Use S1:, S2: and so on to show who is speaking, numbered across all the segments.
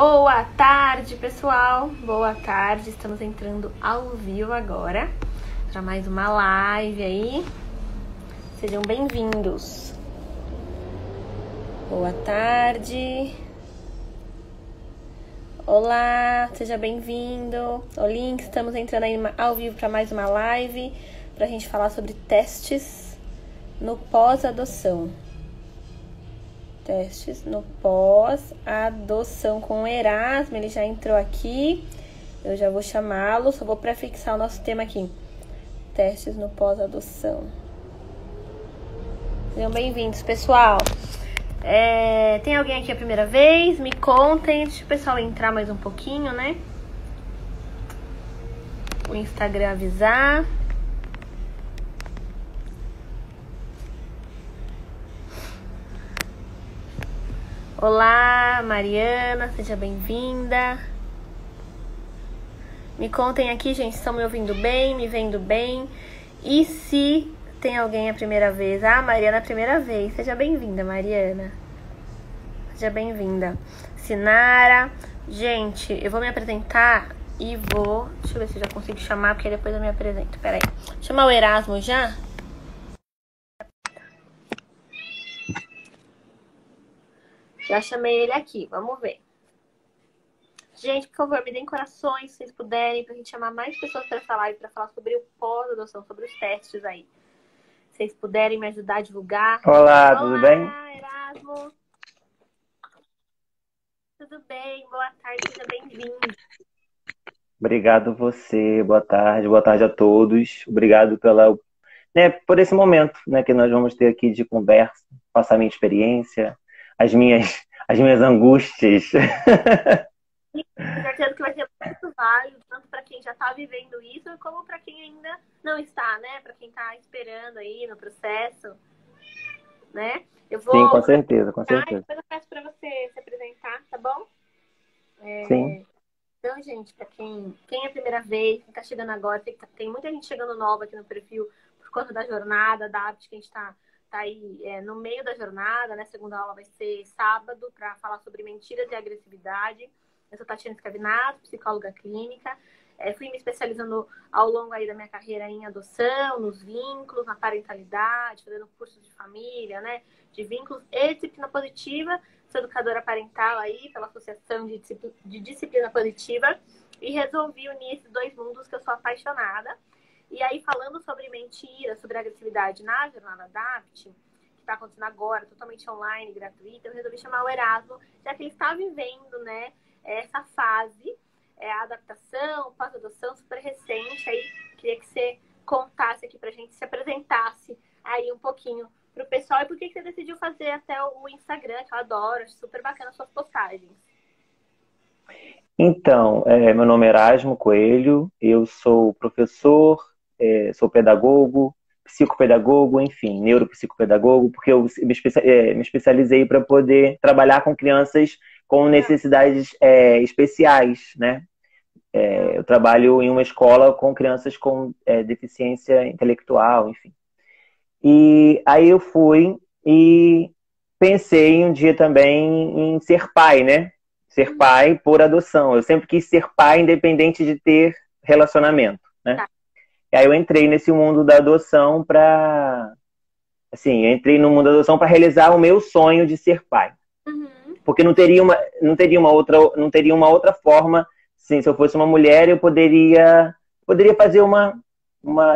S1: Boa tarde, pessoal. Boa tarde. Estamos entrando ao vivo agora para mais uma live aí. Sejam bem-vindos. Boa tarde. Olá, seja bem-vindo. Olink, estamos entrando aí ao vivo para mais uma live para a gente falar sobre testes no pós-adoção. Testes no pós-adoção com o Erasmo, ele já entrou aqui, eu já vou chamá-lo, só vou prefixar o nosso tema aqui. Testes no pós-adoção. Sejam bem-vindos, pessoal. Tem alguém aqui a primeira vez? Me contem, deixa o pessoal entrar mais um pouquinho, né? O Instagram avisar. Olá, Mariana, seja bem-vinda. Me contem aqui, gente, estão me ouvindo bem, me vendo bem? E se tem alguém a primeira vez? Ah, Mariana, a primeira vez. Seja bem-vinda, Mariana. Seja bem-vinda. Sinara. Gente, eu vou me apresentar e vou... Deixa eu ver se eu já consigo chamar, porque depois eu me apresento. Peraí. Chamar o Erasmo já? Já chamei ele aqui, vamos ver. Gente, por favor, me deem corações, se vocês puderem, pra gente chamar mais pessoas para essa live, pra falar sobre o pós-adoção, sobre os testes aí. Se vocês puderem me ajudar a divulgar.
S2: Olá, tudo bem?
S1: Olá, Erasmo. Tudo bem, boa tarde, seja bem-vindo.
S2: Obrigado você, boa tarde a todos. Obrigado por esse momento, né, que nós vamos ter aqui de conversa, passar minha experiência, as minhas angústias.
S1: Com certeza que vai ser muito válido, tanto para quem já está vivendo isso, como para quem ainda não está, né? Para quem está esperando aí no processo, né? Eu vou...
S2: Sim, com certeza, com certeza.
S1: Depois eu peço para você se apresentar, tá bom?
S2: Sim.
S1: Então, gente, para quem é a primeira vez, quem está chegando agora, tem muita gente chegando nova aqui no perfil por conta da jornada, da APT, que a gente tá aí no meio da jornada, né? Segunda aula vai ser sábado para falar sobre mentiras e agressividade. Eu sou Tatiana Scavinato, psicóloga clínica. Fui me especializando ao longo aí da minha carreira em adoção, nos vínculos, na parentalidade, fazendo cursos de família, né? De vínculos e disciplina positiva. Sou educadora parental aí pela Associação de Disciplina Positiva. E resolvi unir esses dois mundos que eu sou apaixonada. E aí, falando sobre mentira, sobre agressividade na jornada da APT, que está acontecendo agora, totalmente online, gratuita, eu resolvi chamar o Erasmo, já que ele está vivendo, né, essa fase, a adaptação, pós-adoção, super recente. Aí, queria que você contasse aqui pra gente, se apresentasse aí um pouquinho pro pessoal. E por que você decidiu fazer até o Instagram, que eu adoro, acho super bacana as suas postagens.
S2: Então, meu nome é Erasmo Coelho, eu sou professor, sou pedagogo, psicopedagogo, enfim, neuropsicopedagogo, porque eu me especializei para poder trabalhar com crianças com necessidades especiais, né? Eu trabalho em uma escola com crianças com deficiência intelectual, enfim. E aí eu fui e pensei um dia também em ser pai, né? Ser pai por adoção. Eu sempre quis ser pai independente de ter relacionamento, né?
S1: Tá.
S2: E aí eu entrei nesse mundo da adoção entrei no mundo da adoção para realizar o meu sonho de ser pai.
S1: Uhum.
S2: Porque não teria uma outra forma. Sim, se eu fosse uma mulher, eu poderia fazer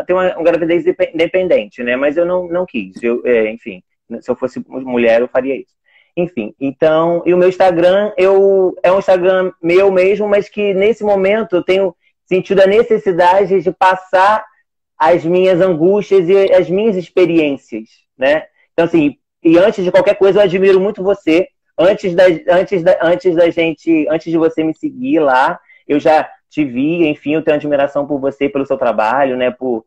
S2: ter uma gravidez independente, né? Mas eu não quis. Enfim, se eu fosse mulher, eu faria isso. Enfim, então, e o meu Instagram, é um Instagram meu mesmo, mas que nesse momento eu tenho sentido a necessidade de passar as minhas angústias e as minhas experiências, né? Então, assim, e antes de qualquer coisa, eu admiro muito você. Antes de você me seguir lá, eu já te vi, enfim, eu tenho admiração por você, pelo seu trabalho, né? Por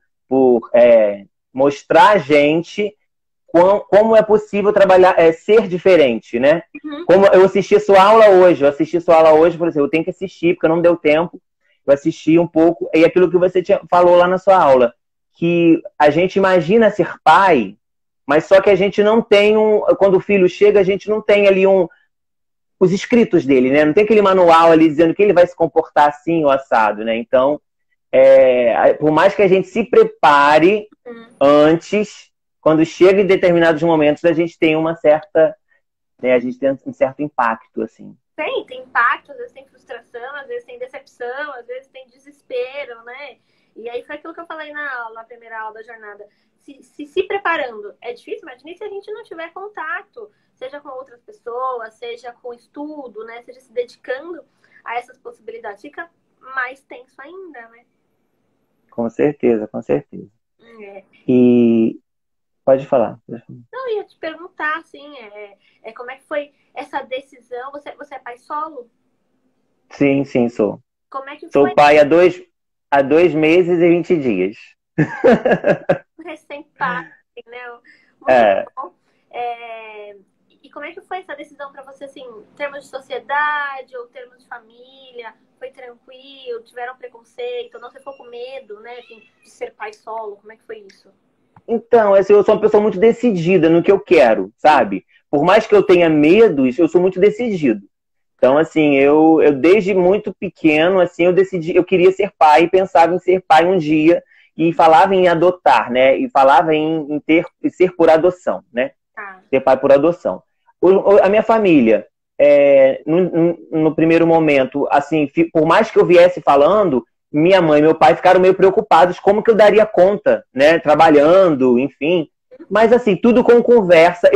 S2: mostrar a gente como é possível trabalhar, ser diferente, né?
S1: Uhum.
S2: Como eu assisti sua aula hoje, por exemplo, eu tenho que assistir, porque não deu tempo, eu assisti um pouco, e aquilo que você falou lá na sua aula, que a gente imagina ser pai, mas só que a gente não tem quando o filho chega, a gente não tem ali os escritos dele, né? Não tem aquele manual ali dizendo que ele vai se comportar assim ou assado, né? Então, por mais que a gente se prepare antes, quando chega em determinados momentos, a gente tem uma certa, né, a gente tem um certo impacto, assim.
S1: Tem impacto, às vezes tem frustração, às vezes tem decepção, às vezes tem desespero, né? E aí foi aquilo que eu falei na primeira aula da jornada. Se preparando é difícil, imagine se a gente não tiver contato, seja com outras pessoas, seja com estudo, né? Seja se dedicando a essas possibilidades. Fica mais tenso ainda, né?
S2: Com certeza, com certeza.
S1: É.
S2: E pode falar.
S1: Não, eu ia te perguntar, assim, como é que foi essa decisão? Você é pai solo?
S2: Sim, sim, sou.
S1: Como é que
S2: Sou
S1: foi?
S2: pai há 2 meses e 20 dias.
S1: Recém-pai, né? Muito bom. E como é que foi essa decisão para você, assim, em termos de sociedade ou termos de família? Foi tranquilo? Tiveram preconceito? Não, você ficou com medo, né, assim, de ser pai solo? Como é que foi isso?
S2: Então, assim, eu sou uma pessoa muito decidida no que eu quero, sabe? Por mais que eu tenha medos, eu sou muito decidido. Então, assim, eu desde muito pequeno, assim, eu decidi, eu queria ser pai, pensava em ser pai um dia e falava em adotar, né? E falava em ser por adoção, né? Ser pai por adoção. A minha família, no primeiro momento, assim, por mais que eu viesse falando, minha mãe e meu pai ficaram meio preocupados como que eu daria conta, né? Trabalhando, enfim. Mas, assim, tudo com conversa.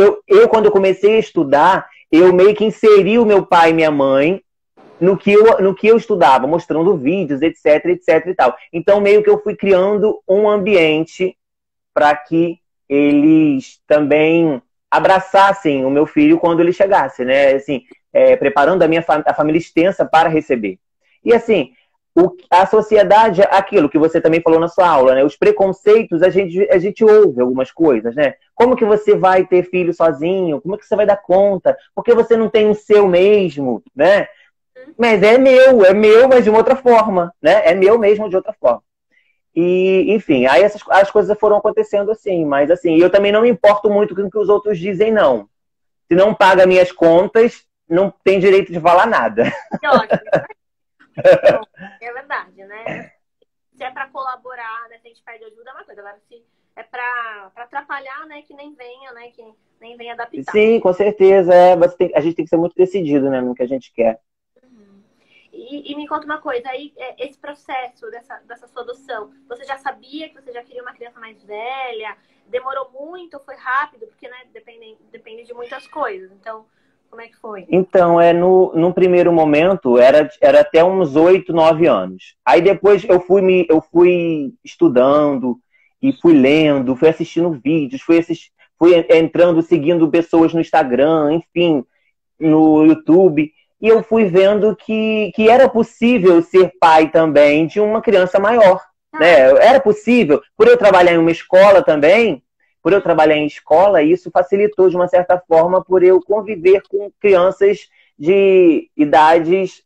S2: Quando eu comecei a estudar, eu meio que inseri o meu pai e minha mãe no que eu estudava, mostrando vídeos, etc, etc e tal. Então, meio que eu fui criando um ambiente para que eles também abraçassem o meu filho quando ele chegasse, né? Assim, preparando a família extensa para receber. E, assim, a sociedade, aquilo que você também falou na sua aula, né? Os preconceitos, a gente ouve algumas coisas, né? Como que você vai ter filho sozinho? Como é que você vai dar conta? Porque você não tem o seu mesmo, né? Mas é meu, mas de uma outra forma, né? É meu mesmo de outra forma. E, enfim, aí as coisas foram acontecendo assim, mas assim, eu também não me importo muito com o que os outros dizem, não. Se não paga minhas contas, não tem direito de falar nada.
S1: Que ótimo. É verdade, né? Se é para colaborar, né? Se a gente pede ajuda, é uma coisa. Agora, se é para atrapalhar, né? Que nem venha, né? Que nem venha adaptar.
S2: Sim, com certeza. A gente tem que ser muito decidido, né? No que a gente quer.
S1: E me conta uma coisa, aí esse processo dessa sua adoção, você já sabia que você já queria uma criança mais velha? Demorou muito, foi rápido? Porque, né, depende de muitas coisas. Então, como é que foi?
S2: Então, no primeiro momento, era até uns 8, 9 anos. Aí depois eu fui estudando e fui lendo, fui assistindo vídeos, fui entrando, seguindo pessoas no Instagram, enfim, no YouTube. E eu fui vendo que era possível ser pai também de uma criança maior, né? Era possível. Por eu trabalhar em uma escola também, isso facilitou de uma certa forma por eu conviver com crianças de idades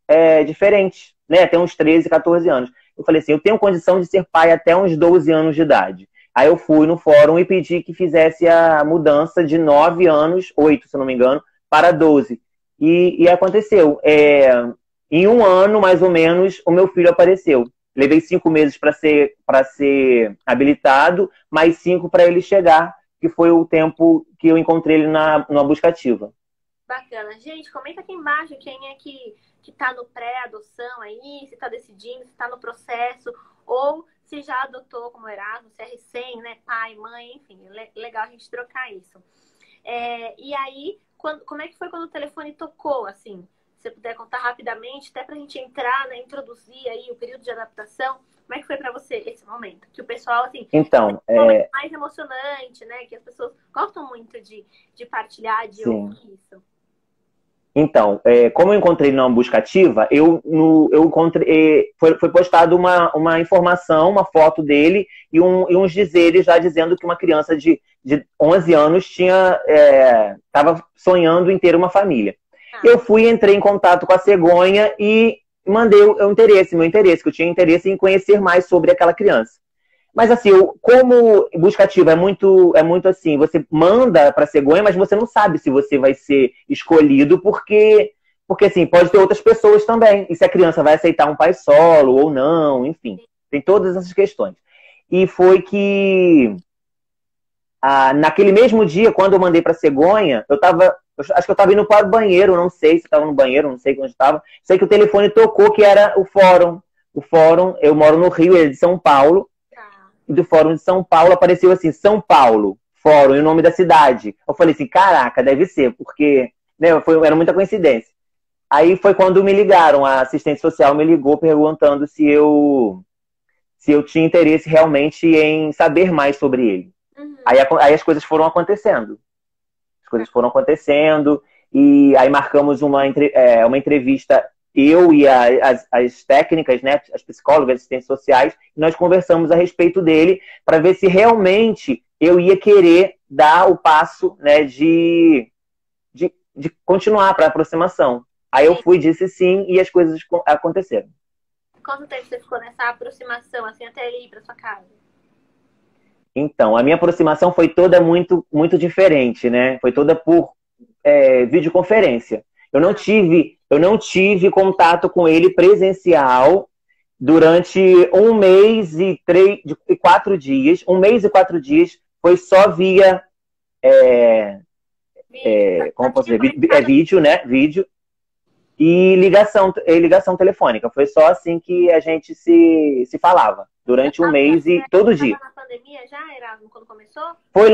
S2: diferentes, né? Até uns 13, 14 anos. Eu falei assim, eu tenho condição de ser pai até uns 12 anos de idade. Aí eu fui no fórum e pedi que fizesse a mudança de 9 anos, 8, se não me engano, para 12. E aconteceu. Em um ano, mais ou menos, o meu filho apareceu. Levei 5 meses para ser habilitado, mais 5 para ele chegar, que foi o tempo que eu encontrei ele numa busca ativa.
S1: Bacana. Gente, comenta aqui embaixo quem é que está no pré-adoção aí, se está decidindo, se está no processo, ou se já adotou como Erasmo, se é recém, né, pai, mãe, enfim. Legal a gente trocar isso. E aí, como é que foi quando o telefone tocou, assim? Se você puder contar rapidamente, até pra gente entrar, né, introduzir aí o período de adaptação. Como é que foi pra você esse momento? Que o pessoal, assim,
S2: então,
S1: é um momento mais emocionante, né? Que as pessoas gostam muito de partilhar, de ouvir isso.
S2: Então, como eu encontrei ele numa busca ativa, eu encontrei, foi postado uma informação, uma foto dele e uns dizeres já dizendo que uma criança de 11 anos estava sonhando em ter uma família. Eu entrei em contato com a cegonha e mandei meu interesse, que eu tinha interesse em conhecer mais sobre aquela criança. Mas assim, como busca ativa é muito assim, você manda para a cegonha, mas você não sabe se você vai ser escolhido, porque Porque, assim, pode ter outras pessoas também. E se a criança vai aceitar um pai solo ou não, enfim. Tem todas essas questões. E foi que, naquele mesmo dia, quando eu mandei para Cegonha, acho que eu estava indo para o banheiro, não sei se estava no banheiro, não sei onde estava. Sei que o telefone tocou, que era o fórum. O fórum, eu moro no Rio, ele é de São Paulo. E do fórum de São Paulo apareceu assim, São Paulo, fórum, e o nome da cidade. Eu falei assim, caraca, deve ser, porque, né, era muita coincidência. Aí foi quando me ligaram, a assistente social me ligou perguntando se eu tinha interesse realmente em saber mais sobre ele. Uhum. Aí as coisas foram acontecendo. As coisas foram acontecendo, e aí marcamos uma entrevista, eu e as técnicas, né, as psicólogas, assistentes sociais, e nós conversamos a respeito dele para ver se realmente eu ia querer dar o passo, né, de continuar para a aproximação. Aí eu fui, disse sim, e as coisas aconteceram.
S1: Quanto tempo você ficou nessa aproximação, assim, até ele ir para sua casa?
S2: Então, a minha aproximação foi toda muito, muito diferente, né? Foi toda por videoconferência. Eu não tive contato com ele presencial durante 1 mês e 4 dias. 1 mês e 4 dias foi só via como posso dizer? Vídeo, né? Vídeo. E ligação telefônica. Foi só assim que a gente se falava. Durante 1 mês e todo dia.
S1: Na pandemia já, Erasmo, quando começou?
S2: Foi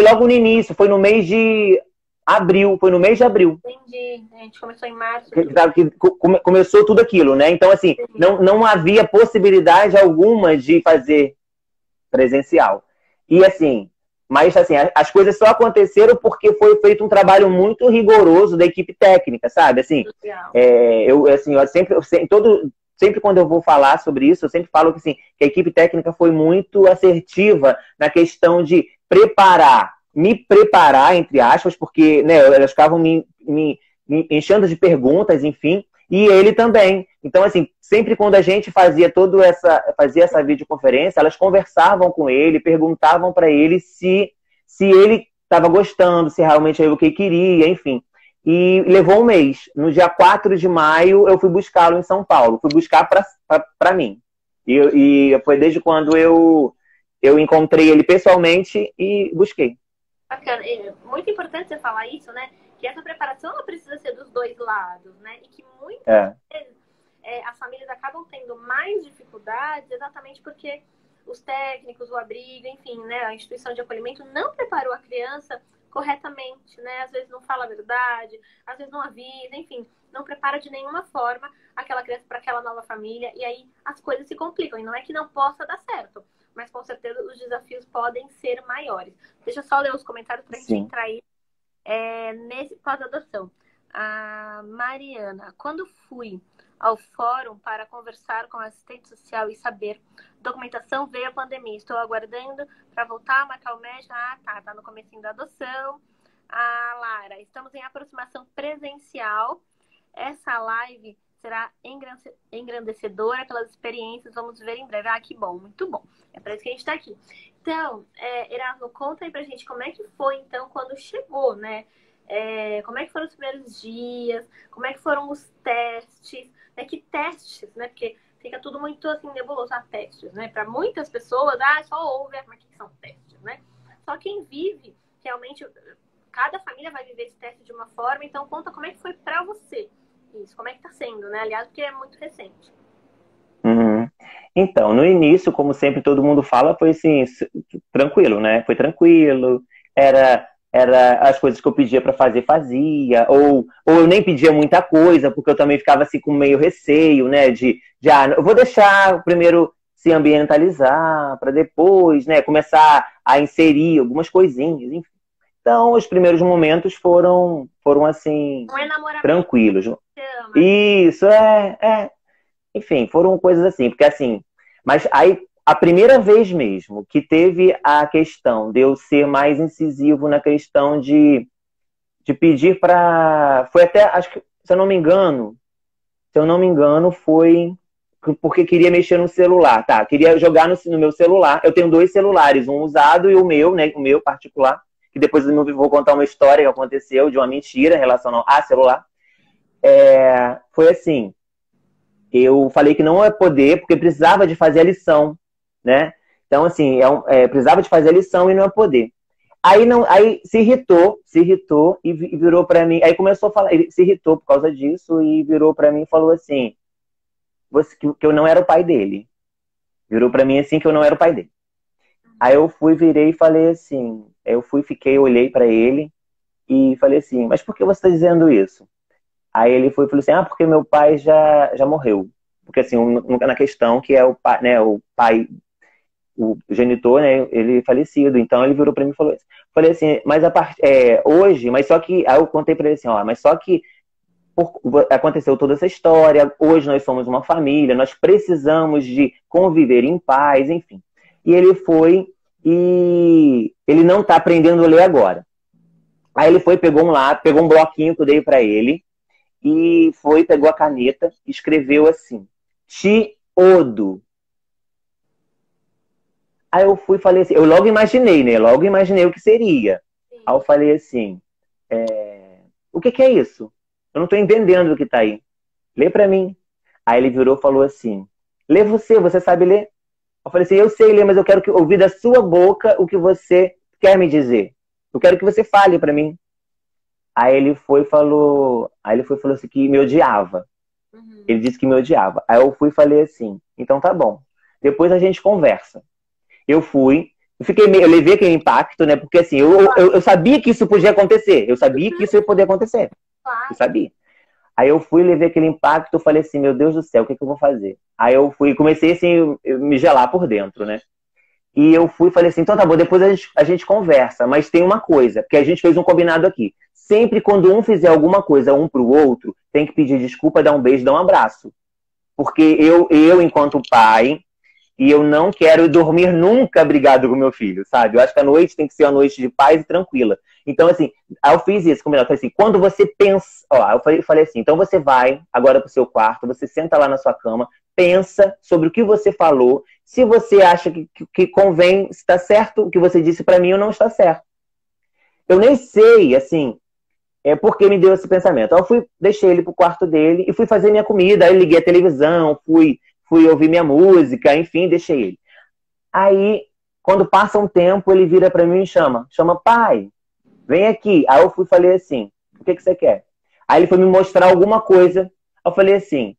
S2: logo no início. Foi no mês de abril. Foi no mês de abril.
S1: Entendi. A gente começou em março.
S2: Começou tudo aquilo, né? Então, assim, não havia possibilidade alguma de fazer presencial. E, assim... Mas, assim, as coisas só aconteceram porque foi feito um trabalho muito rigoroso da equipe técnica, sabe? Assim, sempre quando eu vou falar sobre isso, eu sempre falo que, assim, que a equipe técnica foi muito assertiva na questão de me preparar, entre aspas, porque, né, elas ficavam me enchendo de perguntas, enfim, e ele também. Então, assim, sempre quando a gente fazia essa videoconferência, elas conversavam com ele, perguntavam para ele se ele estava gostando, se realmente era o que ele queria, enfim. E levou 1 mês. No dia 4 de maio, eu fui buscá-lo em São Paulo. Fui buscar para mim. E foi desde quando eu encontrei ele pessoalmente e busquei.
S1: Bacana. É muito importante você falar isso, né? Que essa preparação ela precisa ser dos 2 lados, né? E que muitas vezes as famílias acabam tendo mais dificuldades exatamente porque os técnicos, o abrigo, enfim, né, a instituição de acolhimento não preparou a criança corretamente, né? Às vezes não fala a verdade, às vezes não avisa, enfim, não prepara de nenhuma forma aquela criança para aquela nova família, e aí as coisas se complicam. E não é que não possa dar certo, mas com certeza os desafios podem ser maiores. Deixa eu só ler os comentários para a gente entrar aí nesse pós-adoção. A Mariana, quando fui ao fórum para conversar com a assistente social e saber documentação, veio a pandemia. Estou aguardando para voltar, marcar o médico. Tá no comecinho da adoção. A Lara, estamos em aproximação presencial. Essa live será engrandecedora, aquelas experiências, vamos ver em breve. Que bom, muito bom. É para isso que a gente está aqui. Então, Erasmo, conta aí pra gente como é que foi, então, quando chegou, né? Como é que foram os primeiros dias? Como é que foram os testes? Que testes, né? Porque fica tudo muito, assim, nebuloso. Testes, né? Para muitas pessoas, só ouve, mas o que são testes, né? Só quem vive, realmente, cada família vai viver esse teste de uma forma. Então, conta como é que foi pra você isso. Como é que tá sendo, né? Aliás, porque é muito recente.
S2: Uhum. Então, no início, como sempre todo mundo fala, foi assim, tranquilo, né? Foi tranquilo, era as coisas que eu pedia para fazer, fazia, ou eu nem pedia muita coisa, porque eu também ficava assim com meio receio, né? Eu vou deixar primeiro se ambientalizar, para depois, né, começar a inserir algumas coisinhas, enfim. Então, os primeiros momentos foram assim, tranquilos. Isso, enfim, foram coisas assim, porque assim, mas aí a primeira vez mesmo que teve a questão de eu ser mais incisivo na questão de pedir para, foi até, acho que, se eu não me engano, foi porque queria mexer no celular, tá? Queria jogar no meu celular. Eu tenho 2 celulares, um usado e o meu, né? O meu particular, que depois eu vou contar uma história que aconteceu de uma mentira em relação ao celular. foi assim, eu falei que não ia poder, porque precisava de fazer a lição, né? Então, assim, precisava de fazer a lição e não ia poder. Aí, não, aí se irritou e virou pra mim, aí começou a falar, ele se irritou por causa disso e virou pra mim e falou assim, que eu não era o pai dele. Virou pra mim assim que eu não era o pai dele. Aí eu virei e falei assim, olhei pra ele e falei assim, mas por que você tá dizendo isso? Aí ele falou assim, porque meu pai já morreu. Porque assim, na questão que é o pai, né, o genitor, né, ele é falecido. Então ele virou pra mim e falou isso. Falei assim, mas hoje, mas só que, aí eu contei pra ele assim, mas só que aconteceu toda essa história, hoje nós somos uma família, nós precisamos de conviver em paz, enfim. E ele foi e ele não tá aprendendo a ler agora. Aí ele foi, pegou um bloquinho que eu dei pra ele e pegou a caneta e escreveu assim, Ti-odo. Aí eu fui e falei assim, eu logo imaginei, né? Logo imaginei o que seria. Sim. Aí eu falei assim, o que é isso? Eu não tô entendendo o que tá aí. Lê pra mim. Aí ele virou e falou assim, lê você sabe ler? Eu falei assim, eu sei ler, mas eu quero ouvir da sua boca o que você quer me dizer. Eu quero que você fale pra mim. Aí ele foi e falou assim que me odiava. Uhum. Ele disse que me odiava. Aí eu fui e falei assim, então tá bom. Depois a gente conversa. Eu levei aquele impacto, né? Porque assim, eu sabia que isso podia acontecer. Eu sabia que isso ia poder acontecer. Eu sabia. Aí eu fui, levei aquele impacto, falei assim, meu Deus do céu, o que eu vou fazer? Aí eu comecei assim, me gelar por dentro, né? E eu fui e falei assim, então tá bom, depois a gente conversa, mas tem uma coisa, porque a gente fez um combinado aqui. Sempre quando um fizer alguma coisa um pro outro, tem que pedir desculpa, dar um beijo, dar um abraço. Porque eu enquanto pai, e eu não quero dormir nunca brigado com meu filho, sabe? Eu acho que a noite tem que ser uma noite de paz e tranquila. Então, assim, aí eu fiz isso, combinado. Eu falei assim, quando você pensa... eu falei assim, então você vai agora pro seu quarto, você senta lá na sua cama, pensa sobre o que você falou, se você acha que convém, se está certo o que você disse para mim ou não está certo. Eu nem sei, assim, porque me deu esse pensamento. Aí eu deixei ele pro quarto dele e fui fazer minha comida, aí liguei a televisão, fui ouvir minha música, enfim, deixei ele. Aí, quando passa um tempo, ele vira pra mim e chama, pai, vem aqui. Aí eu falei assim, o que você quer? Aí ele foi me mostrar alguma coisa, eu falei assim,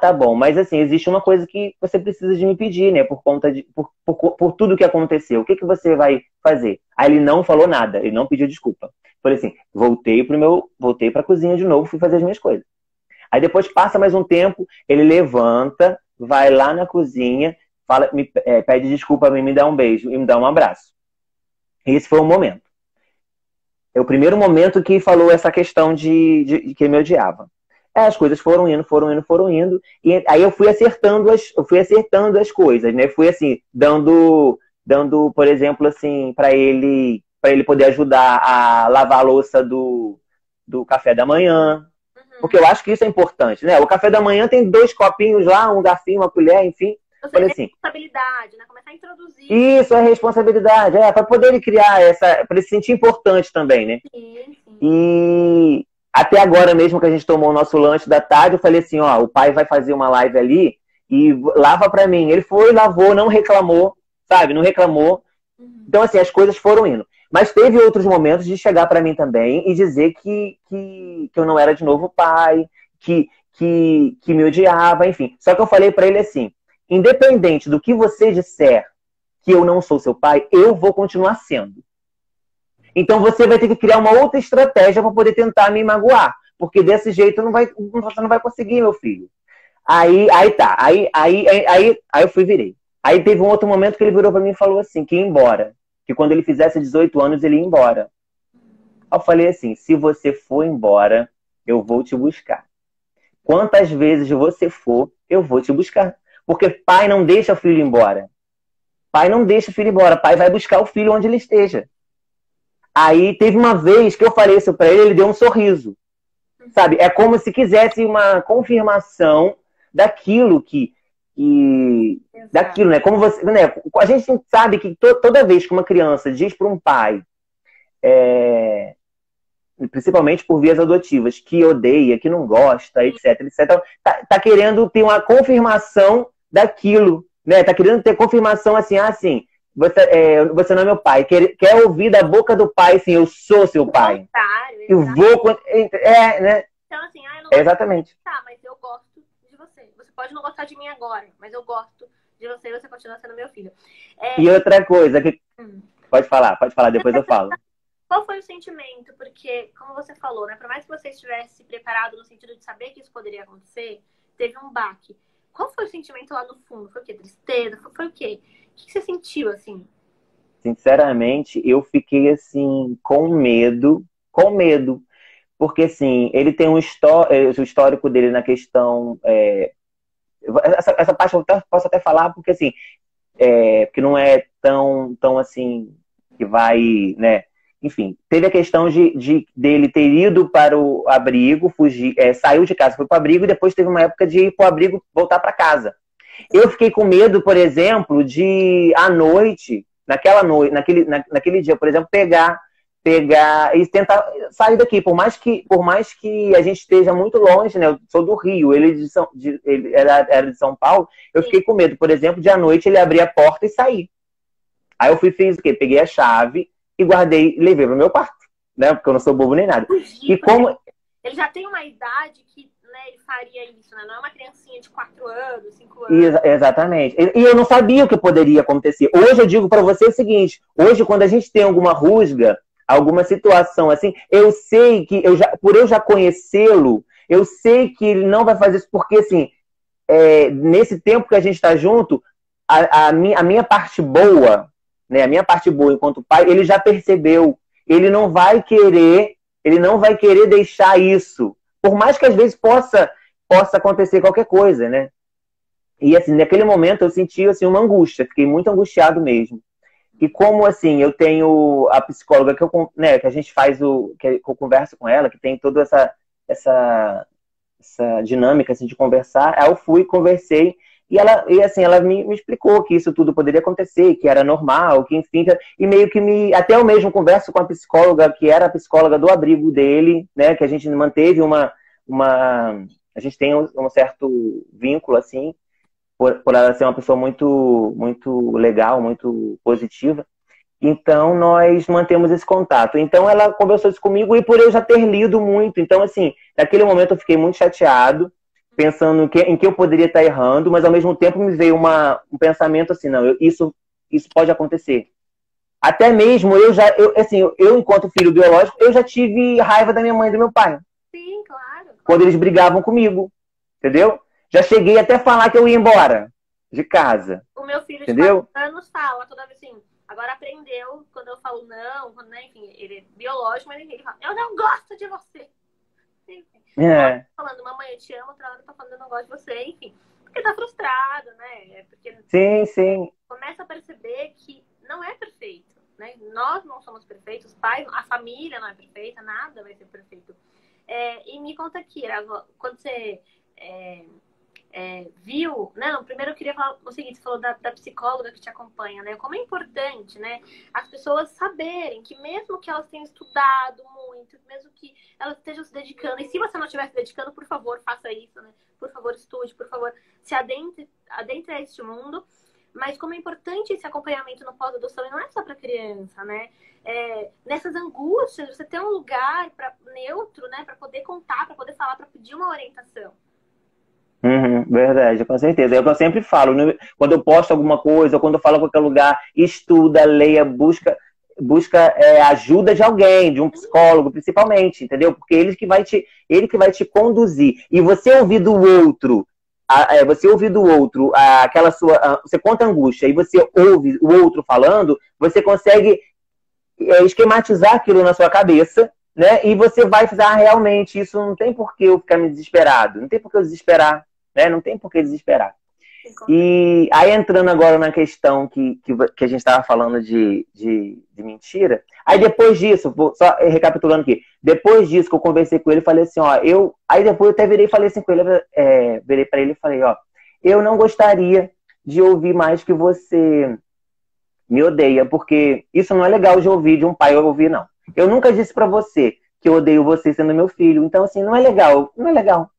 S2: tá bom, mas assim, existe uma coisa que você precisa de me pedir, né, por conta por tudo que aconteceu, o que você vai fazer? Aí ele não falou nada, ele não pediu desculpa. Falei assim, voltei pra cozinha de novo, fui fazer as minhas coisas. Aí depois passa mais um tempo, ele levanta, vai lá na cozinha, pede desculpa a mim, me dá um beijo e me dá um abraço. E esse foi o momento. É o primeiro momento que falou essa questão de que ele me odiava. As coisas foram indo. E aí eu fui acertando as coisas, né? Fui assim, dando, por exemplo, assim, para ele poder ajudar a lavar a louça do café da manhã. Porque eu acho que isso é importante, né? O café da manhã tem 2 copinhos lá, um garfinho, uma colher, enfim.
S1: Ou seja, assim, responsabilidade, né? Começar a introduzir.
S2: Isso, é responsabilidade. para poder ele criar para ele se sentir importante também, né? Sim. E até agora mesmo que a gente tomou o nosso lanche da tarde, eu falei assim, o pai vai fazer uma live ali e lava pra mim. Ele foi, lavou, não reclamou, sabe? Não reclamou. Uhum. Então, assim, as coisas foram indo. Mas teve outros momentos de chegar para mim também e dizer que eu não era de novo pai, que me odiava, enfim. Só que eu falei para ele assim, independente do que você disser que eu não sou seu pai, eu vou continuar sendo. Então você vai ter que criar uma outra estratégia para poder tentar me magoar. Porque desse jeito você não vai conseguir, meu filho. Aí tá. Aí eu virei. Aí teve um outro momento que ele virou para mim e falou assim, que ia embora. Que quando ele fizesse 18 anos, ele ia embora. Eu falei assim, se você for embora, eu vou te buscar. Quantas vezes você for, eu vou te buscar. Porque pai não deixa o filho embora. Pai não deixa o filho embora. Pai vai buscar o filho onde ele esteja. Aí teve uma vez que eu falei isso pra ele, ele deu um sorriso. Sabe? É como se quisesse uma confirmação daquilo daquilo, né? Como você, né? A gente sabe que toda vez que uma criança diz para um pai principalmente por vias adotivas, que odeia, que não gosta, etc, etc, tá querendo ter uma confirmação daquilo, né? Tá querendo ter confirmação assim, você não é meu pai. Quer ouvir da boca do pai, assim, eu sou seu pai. Eu vou... né?
S1: Então, assim, eu não
S2: exatamente.
S1: Tá, mas eu gosto de você. Você pode não gostar de mim agora, mas eu gosto de você e você continua sendo meu filho.
S2: E outra coisa que... Pode falar, depois eu falo.
S1: Qual foi o sentimento? Porque, como você falou, né? Por mais que você estivesse se preparado no sentido de saber que isso poderia acontecer, teve um baque. Qual foi o sentimento lá no fundo? Foi o quê? Tristeza? Foi o quê? O que você sentiu, assim?
S2: Sinceramente, eu fiquei, assim, com medo. Porque, assim, ele tem o histórico dele na questão... essa parte eu posso até falar, porque, assim, porque não é tão assim, que vai, né? Enfim, teve a questão dele ter ido para o abrigo, fugir, saiu de casa, foi para o abrigo, e depois teve uma época de ir para o abrigo, voltar para casa. Eu fiquei com medo, por exemplo, de à noite, naquele dia, por exemplo, pegar e tentar sair daqui. Por mais que a gente esteja muito longe, né? Eu sou do Rio, ele era de São Paulo, eu fiquei com medo, por exemplo, de à noite ele abrir a porta e sair. Aí eu fiz o quê? Peguei a chave e guardei, levei para o meu quarto, né? Porque eu não sou bobo nem nada.
S1: E como ele já tem uma idade que, né, ele faria isso, né? Não é uma criancinha de 4 anos, 5 anos.
S2: Exatamente. E eu não sabia o que poderia acontecer. Hoje eu digo para você o seguinte, hoje quando a gente tem alguma rusga, alguma situação assim, eu sei que, por eu já conhecê-lo, eu sei que ele não vai fazer isso, porque assim, nesse tempo que a gente está junto, a minha parte boa, né, a minha parte boa enquanto pai, ele já percebeu. Ele não vai querer deixar isso. Por mais que às vezes possa acontecer qualquer coisa, né? E assim, naquele momento eu senti assim, uma angústia, fiquei muito angustiado mesmo. E como assim, eu tenho a psicóloga que a gente faz que eu converso com ela, que tem toda essa dinâmica assim, de conversar, aí eu fui, conversei, e ela me explicou que isso tudo poderia acontecer, que era normal, que enfim, e meio que até eu mesmo converso com a psicóloga, que era a psicóloga do abrigo dele, né, que a gente manteve a gente tem um certo vínculo, assim, por ela ser uma pessoa muito, muito legal, muito positiva. Então, nós mantemos esse contato. Então, ela conversou isso comigo e por eu já ter lido muito. Então, assim, naquele momento eu fiquei muito chateado, pensando em que eu poderia estar errando, mas ao mesmo tempo me veio um pensamento assim, não, isso pode acontecer. Até mesmo eu enquanto filho biológico, eu já tive raiva da minha mãe e do meu pai.
S1: Sim, claro.
S2: Quando eles brigavam comigo, entendeu? Já cheguei até a falar que eu ia embora de casa.
S1: O meu filho de 4 anos fala toda vez assim, agora aprendeu, quando eu falo não, né, enfim, ele é biológico, mas ele fala, eu não gosto de você. Enfim, falando, mamãe, eu te amo, outra hora tá falando, eu não gosto de você, enfim. Porque tá frustrado, né? Porque
S2: sim.
S1: Começa a perceber que não é perfeito, né? Nós não somos perfeitos, pais, a família não é perfeita, nada vai ser perfeito. E me conta aqui, quando você viu... Não, primeiro eu queria falar o seguinte, você falou da psicóloga que te acompanha, né? Como é importante, né? As pessoas saberem que mesmo que elas tenham estudado muito, mesmo que elas estejam se dedicando, e se você não estiver se dedicando, por favor, faça isso, né? Por favor, estude, por favor, se adentre a este mundo. Mas como é importante esse acompanhamento no pós-adoção, e não é só para criança, né? Nessas angústias, você tem um lugar neutro, né? Para poder contar, para poder falar, para pedir uma orientação.
S2: Verdade, com certeza. É o que eu sempre falo, né? Quando eu posto alguma coisa, ou quando eu falo em qualquer lugar, estuda, leia, busca ajuda de alguém, de um psicólogo, principalmente, entendeu? Porque ele que vai te conduzir. E você ouvir do outro, aquela sua, você conta angústia e você ouve o outro falando, você consegue esquematizar aquilo na sua cabeça, né? E você vai fazer, realmente, isso não tem por que eu ficar me desesperado, não tem por que eu desesperar, né? Não tem por que desesperar. E aí, entrando agora na questão que a gente estava falando de mentira, aí depois disso, só recapitulando aqui, depois disso que eu conversei com ele, falei assim, aí depois eu até virei e falei assim com ele, virei para ele e falei, eu não gostaria de ouvir mais que você me odeia, porque isso não é legal de ouvir, de um pai ouvir, não. Eu nunca disse para você que eu odeio você sendo meu filho. Então, assim, não é legal. Não é legal.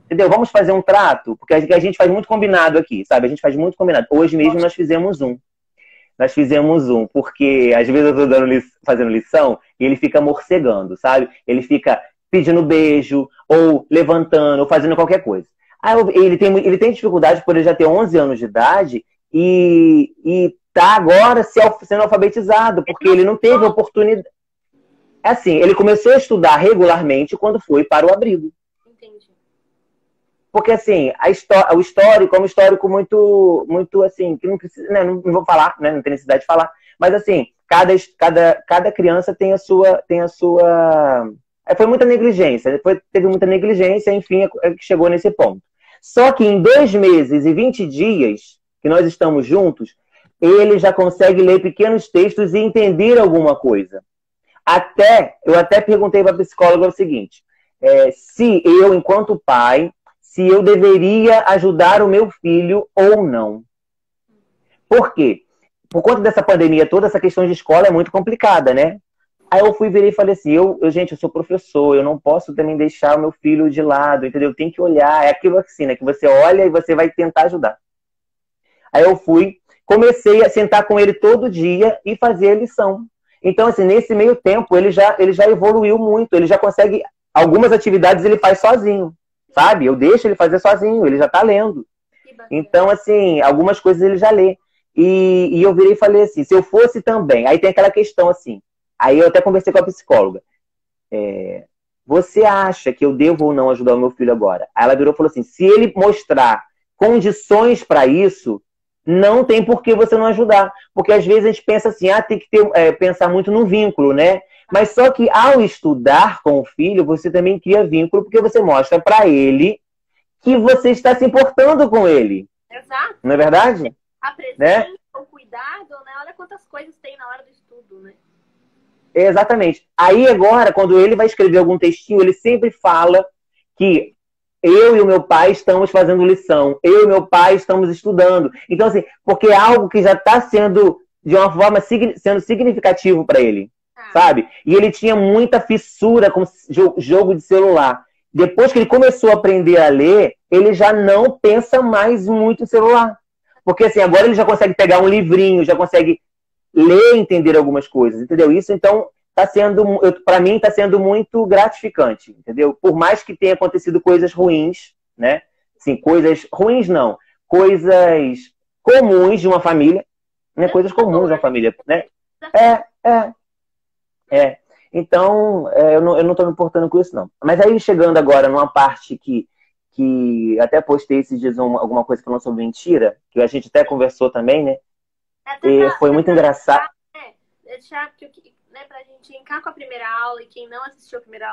S2: Entendeu? Vamos fazer um trato, porque a gente faz muito combinado aqui, sabe? A gente faz muito combinado. Hoje mesmo nós fizemos um. Porque às vezes eu tô fazendo lição e ele fica morcegando, sabe? Ele fica pedindo beijo, ou levantando, ou fazendo qualquer coisa. Aí ele tem dificuldade por ele já ter 11 anos de idade e tá agora sendo alfabetizado, porque ele não teve oportunidade. Assim, ele começou a estudar regularmente quando foi para o abrigo.
S1: Entendi.
S2: Porque, assim, o histórico é um histórico muito assim, que não precisa, né, não vou falar, né, não tem necessidade de falar, mas, assim, cada criança tem a sua... Foi muita negligência, depois teve muita negligência, enfim, é que chegou nesse ponto. Só que em 2 meses e 20 dias que nós estamos juntos, ele já consegue ler pequenos textos e entender alguma coisa. Eu até perguntei para a psicóloga o seguinte, se eu, enquanto pai, se eu deveria ajudar o meu filho ou não. Por quê? Por conta dessa pandemia toda, essa questão de escola é muito complicada, né? Aí eu virei e falei assim, gente, eu sou professor, eu não posso também deixar o meu filho de lado, entendeu? Tem que olhar, é aquilo assim, né? Que você olha e você vai tentar ajudar. Aí eu comecei a sentar com ele todo dia e fazer a lição. Então, assim, nesse meio tempo, ele já evoluiu muito, ele já consegue, algumas atividades ele faz sozinho, sabe? Eu deixo ele fazer sozinho, ele já tá lendo. Então, assim, algumas coisas ele já lê. E eu virei e falei assim, se eu fosse também, aí tem aquela questão assim, aí eu até conversei com a psicóloga, você acha que eu devo ou não ajudar o meu filho agora? Aí ela virou e falou assim, se ele mostrar condições para isso, não tem por que você não ajudar. Porque às vezes a gente pensa assim, tem que pensar muito no vínculo, né? Mas só que ao estudar com o filho, você também cria vínculo, porque você mostra para ele que você está se importando com ele.
S1: Exato.
S2: Não é verdade?
S1: A presença, né? O cuidado, né? Olha quantas coisas tem na hora do estudo, né?
S2: Exatamente. Aí agora, quando ele vai escrever algum textinho, ele sempre fala que eu e o meu pai estamos fazendo lição, eu e meu pai estamos estudando. Então, assim, porque é algo que já está sendo, de uma forma, sendo significativo para ele, sabe? E ele tinha muita fissura com jogo de celular. Depois que ele começou a aprender a ler, ele já não pensa mais muito em celular. Porque, assim, agora ele já consegue pegar um livrinho, já consegue ler e entender algumas coisas, entendeu? Isso, então, para mim, está sendo muito gratificante, entendeu? Por mais que tenha acontecido coisas ruins, né? Assim, coisas ruins não, coisas comuns de uma família, né? Coisas comuns de uma família, né? Então, eu não estou me importando com isso, não. Mas aí, chegando agora numa parte que até postei esses dias alguma coisa falando sobre mentira, que a gente até conversou também, né? Foi muito engraçado.
S1: Deixar pra gente linkar com a primeira aula, e quem não assistiu a primeira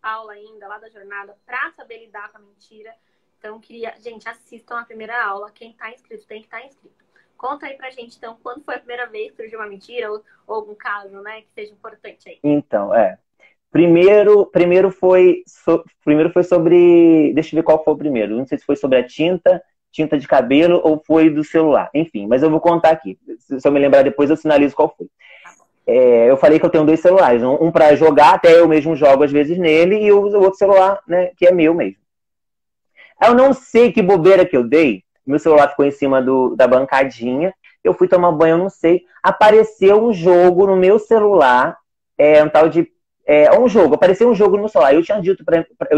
S1: aula ainda, lá da jornada, pra saber lidar com a mentira. Então, gente, assistam a primeira aula. Quem tá inscrito tem que estar inscrito. Conta aí pra gente, então, quando foi a primeira vez que surgiu uma mentira, ou algum caso, né, que seja importante aí.
S2: Então, Primeiro foi sobre... Deixa eu ver qual foi o primeiro. Não sei se foi sobre a tinta de cabelo ou foi do celular. Enfim, mas eu vou contar aqui. Se eu me lembrar depois, eu sinalizo qual foi. Eu falei que eu tenho 2 celulares. Um para jogar, até eu mesmo jogo às vezes nele, e o outro celular, né, que é meu mesmo. Eu não sei que bobeira que eu dei. Meu celular ficou em cima da bancadinha. Eu fui tomar banho, eu não sei. Apareceu um jogo no meu celular, um tal de... apareceu um jogo no meu celular. Eu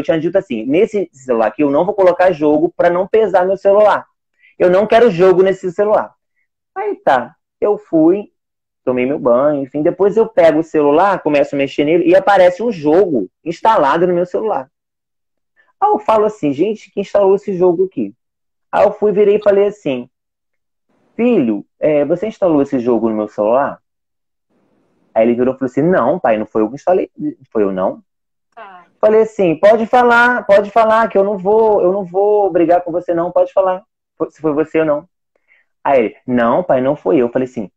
S2: tinha dito assim, nesse celular aqui eu não vou colocar jogo para não pesar meu celular. Eu não quero jogo nesse celular. Aí tá, eu fui, tomei meu banho, enfim, depois eu pego o celular, começo a mexer nele e aparece um jogo instalado no meu celular. Aí eu falo assim, gente, quem instalou esse jogo aqui? Aí eu virei e falei assim, filho, você instalou esse jogo no meu celular? Aí ele virou e falou assim, não, pai, não foi eu que instalei, foi eu não. Falei assim, pode falar que eu não vou brigar com você não, pode falar, se foi você ou não. Aí ele, não, pai, não foi eu. Falei assim,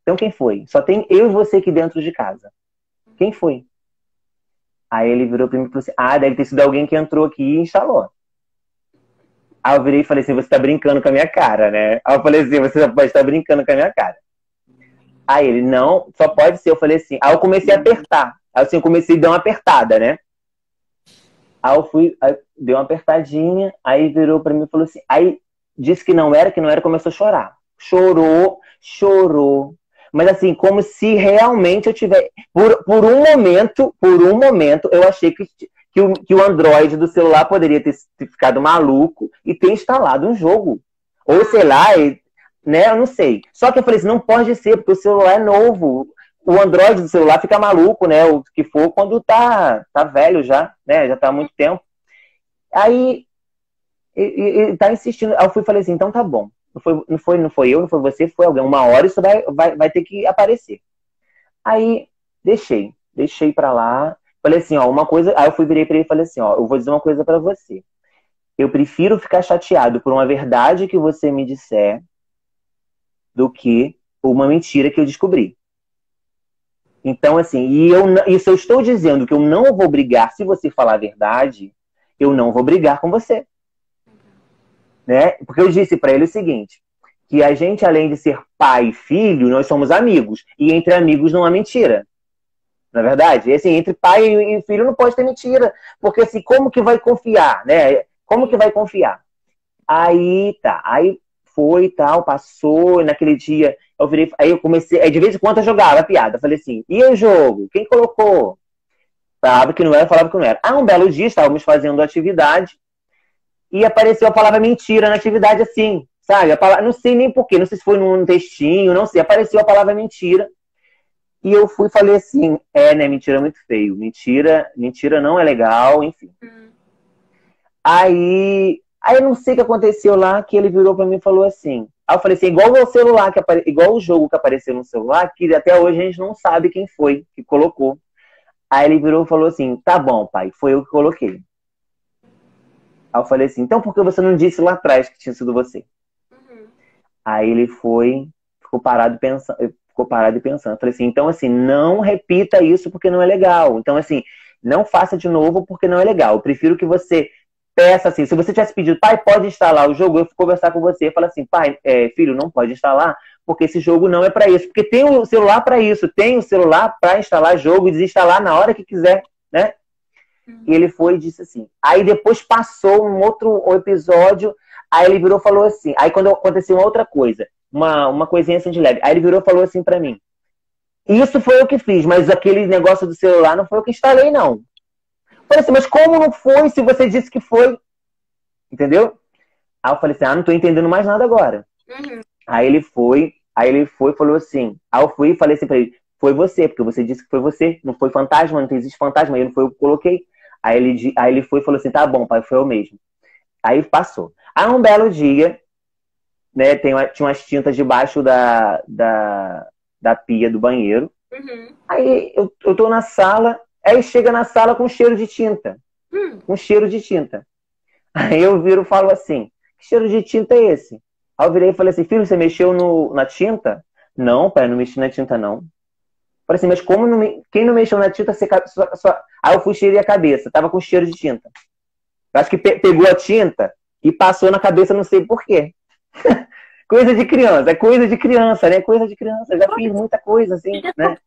S2: então quem foi? Só tem eu e você aqui dentro de casa. Quem foi? Aí ele virou pra mim e falou assim, deve ter sido alguém que entrou aqui e instalou. Aí eu virei e falei assim, você tá brincando com a minha cara, né? Aí eu falei assim, você pode estar brincando com a minha cara. Aí ele, não, só pode ser. Eu falei assim, aí eu comecei a apertar. Aí assim, eu comecei a dar uma apertada, né? Aí eu fui, aí deu uma apertadinha, aí virou pra mim e falou assim, aí disse que não era, começou a chorar. Chorou, chorou. Mas assim, como se realmente eu tivesse. Por um momento, eu achei que o Android do celular poderia ter ficado maluco e ter instalado um jogo. Ou sei lá, né? Eu não sei. Só que eu falei assim, não pode ser, porque o celular é novo. O Android do celular fica maluco, né? O que for quando tá velho já, né? Já tá há muito tempo. Aí ele tá insistindo. Aí eu fui e falei assim, então tá bom. Não foi eu, não foi você, foi alguém. Uma hora isso vai ter que aparecer. Aí deixei pra lá. Falei assim, ó, uma coisa. Aí eu virei pra ele e falei assim, ó, eu vou dizer uma coisa pra você. Eu prefiro ficar chateado por uma verdade que você me disser do que uma mentira que eu descobri. Então, assim, e se eu estou dizendo que eu não vou brigar se você falar a verdade, eu não vou brigar com você. Né? Porque eu disse para ele o seguinte, que a gente, além de ser pai e filho, nós somos amigos. E entre amigos não há mentira. Na verdade? E, assim, entre pai e filho não pode ter mentira. Porque assim, como que vai confiar? Né? Como que vai confiar? Aí tá, aí foi e tal, passou, e naquele dia eu virei, aí eu comecei, aí de vez em quando eu jogava a piada, falei assim, e o jogo? Quem colocou? Falava que não era, falava que não era. Ah, um belo dia estávamos fazendo atividade e apareceu a palavra mentira na atividade assim, sabe? A palavra, não sei nem porquê, não sei se foi num textinho, não sei, apareceu a palavra mentira. E eu fui e falei assim, né, mentira é muito feio, mentira não é legal, enfim. Aí eu não sei o que aconteceu lá, que ele virou pra mim e falou assim. Aí eu falei assim, igual o celular, igual o jogo que apareceu no celular, que até hoje a gente não sabe quem foi que colocou. Aí ele virou e falou assim, tá bom, pai, foi eu que coloquei. Aí eu falei assim, então por que você não disse lá atrás que tinha sido você? Aí ele ficou parado pensando. Eu falei assim, então assim, não repita isso porque não é legal. Então assim, não faça de novo porque não é legal. Eu prefiro que você peça assim, se você tivesse pedido, pai, pode instalar o jogo, eu vou conversar com você e falar assim, pai, filho, não pode instalar, porque esse jogo não é para isso. Porque tem o celular para isso, tem o celular para instalar jogo e desinstalar na hora que quiser, né? E ele foi e disse assim. Aí depois passou um outro episódio, aí ele virou e falou assim, aí quando aconteceu uma outra coisa, uma coisinha assim de leve, aí ele virou e falou assim para mim, isso foi eu que fiz, mas aquele negócio do celular não foi eu que instalei, não. Falei assim, mas como não foi se você disse que foi? Entendeu? Aí eu falei assim, não tô entendendo mais nada agora. Aí ele foi e falou assim, aí eu fui e falei assim pra ele, foi você, porque você disse que foi você, não foi fantasma, não existe fantasma, aí não foi eu que coloquei. Aí ele foi e falou assim, tá bom, pai, foi eu mesmo. Aí passou. Aí um belo dia, né, tinha umas tintas debaixo da pia do banheiro. Aí eu tô na sala, aí chega na sala com cheiro de tinta. Com cheiro de tinta. Aí eu viro e falo assim, que cheiro de tinta é esse? Aí eu virei e falei assim, filho, você mexeu na tinta? Não, pai, não mexi na tinta, não. Falei assim, mas quem não mexeu na tinta, Aí eu fui cheirei a cabeça, tava com cheiro de tinta. Eu acho que pegou a tinta e passou na cabeça, não sei por quê. Coisa de criança, é coisa de criança, né? Coisa de criança. Eu já fiz muita coisa, assim, né?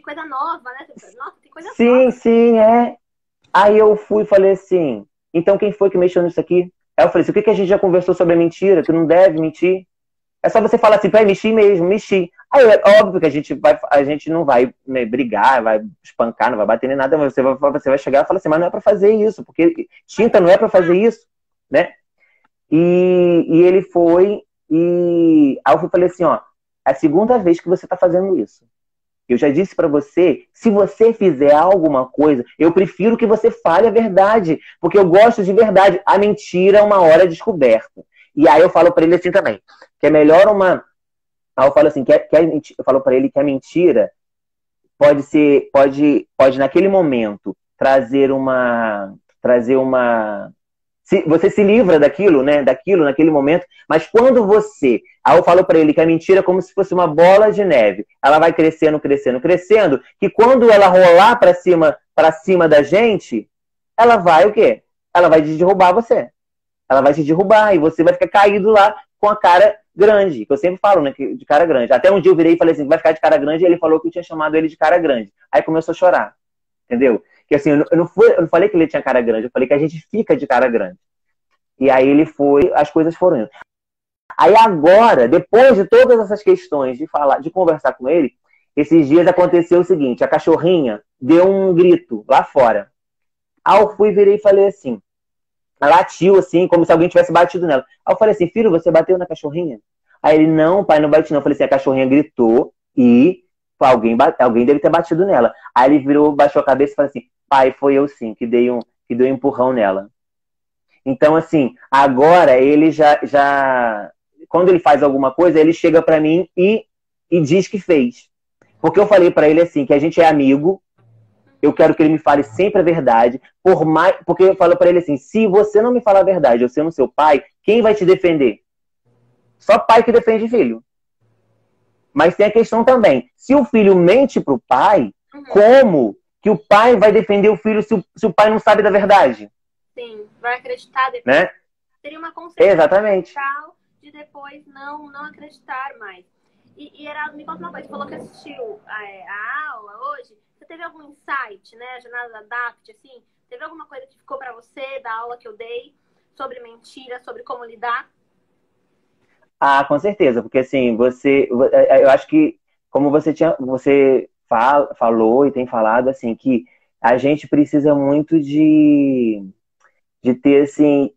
S1: Coisa nova, né? Nossa, tem coisa
S2: sim,
S1: nova.
S2: Sim, é. Aí eu fui e falei assim, então quem foi que mexeu nisso aqui? Aí eu falei assim, o que a gente já conversou sobre a mentira? Que não deve mentir? É só você falar assim, pai, mexi mesmo, mexi. Aí é óbvio que a gente não vai, né, brigar, vai espancar, não vai bater nem nada, mas você vai chegar e falar assim, mas não é pra fazer isso, porque tinta não é pra fazer isso, né? E ele foi aí eu falei assim, ó, é a segunda vez que você tá fazendo isso. Eu já disse pra você, se você fizer alguma coisa, eu prefiro que você fale a verdade, porque eu gosto de verdade. A mentira é uma hora descoberta. E aí eu falo pra ele assim também, que é melhor Aí eu falo assim, eu falo pra ele que a mentira pode naquele momento trazer uma você se livra daquilo, né? Daquilo naquele momento, mas quando aí eu falo pra ele que a mentira é como se fosse uma bola de neve. Ela vai crescendo, crescendo, crescendo, que quando ela rolar pra cima da gente, ela vai o quê? Ela vai derrubar você. Ela vai te derrubar e você vai ficar caído lá com a cara grande, que eu sempre falo, né, de cara grande. Até um dia eu virei e falei assim, vai ficar de cara grande, e ele falou que eu tinha chamado ele de cara grande. Aí começou a chorar, entendeu? Que assim, eu não falei que ele tinha cara grande, eu falei que a gente fica de cara grande. E aí ele foi, as coisas foram indo. Aí agora, depois de todas essas questões de conversar com ele, esses dias aconteceu o seguinte, a cachorrinha deu um grito lá fora. Aí eu fui, virei e falei assim, ela latiu assim, como se alguém tivesse batido nela. Aí eu falei assim, filho, você bateu na cachorrinha? Aí ele, não, pai, não bati não. Eu falei assim, a cachorrinha gritou e alguém deve ter batido nela. Aí ele virou, baixou a cabeça e falou assim, pai, foi eu sim, que dei um empurrão nela. Então, assim, agora ele já quando ele faz alguma coisa, ele chega pra mim e diz que fez. Porque eu falei pra ele assim, que a gente é amigo, eu quero que ele me fale sempre a verdade, porque eu falo pra ele assim, se você não me falar a verdade, eu sendo seu pai, quem vai te defender? Só pai que defende filho. Mas tem a questão também, se o filho mente pro pai, como que o pai vai defender o filho se o pai não sabe da verdade?
S1: Sim, vai acreditar depois.
S2: Né?
S1: Seria uma consequência
S2: exatamente
S1: de depois não acreditar mais. E Heraldo, me conta uma coisa, você falou que assistiu a aula hoje, você teve algum insight, né, a jornada da DAPT, assim, teve alguma coisa que ficou pra você da aula que eu dei sobre mentira, sobre como lidar?
S2: Ah, com certeza, porque assim, eu acho que, como você falou e tem falado, assim, que a gente precisa muito de ter, assim,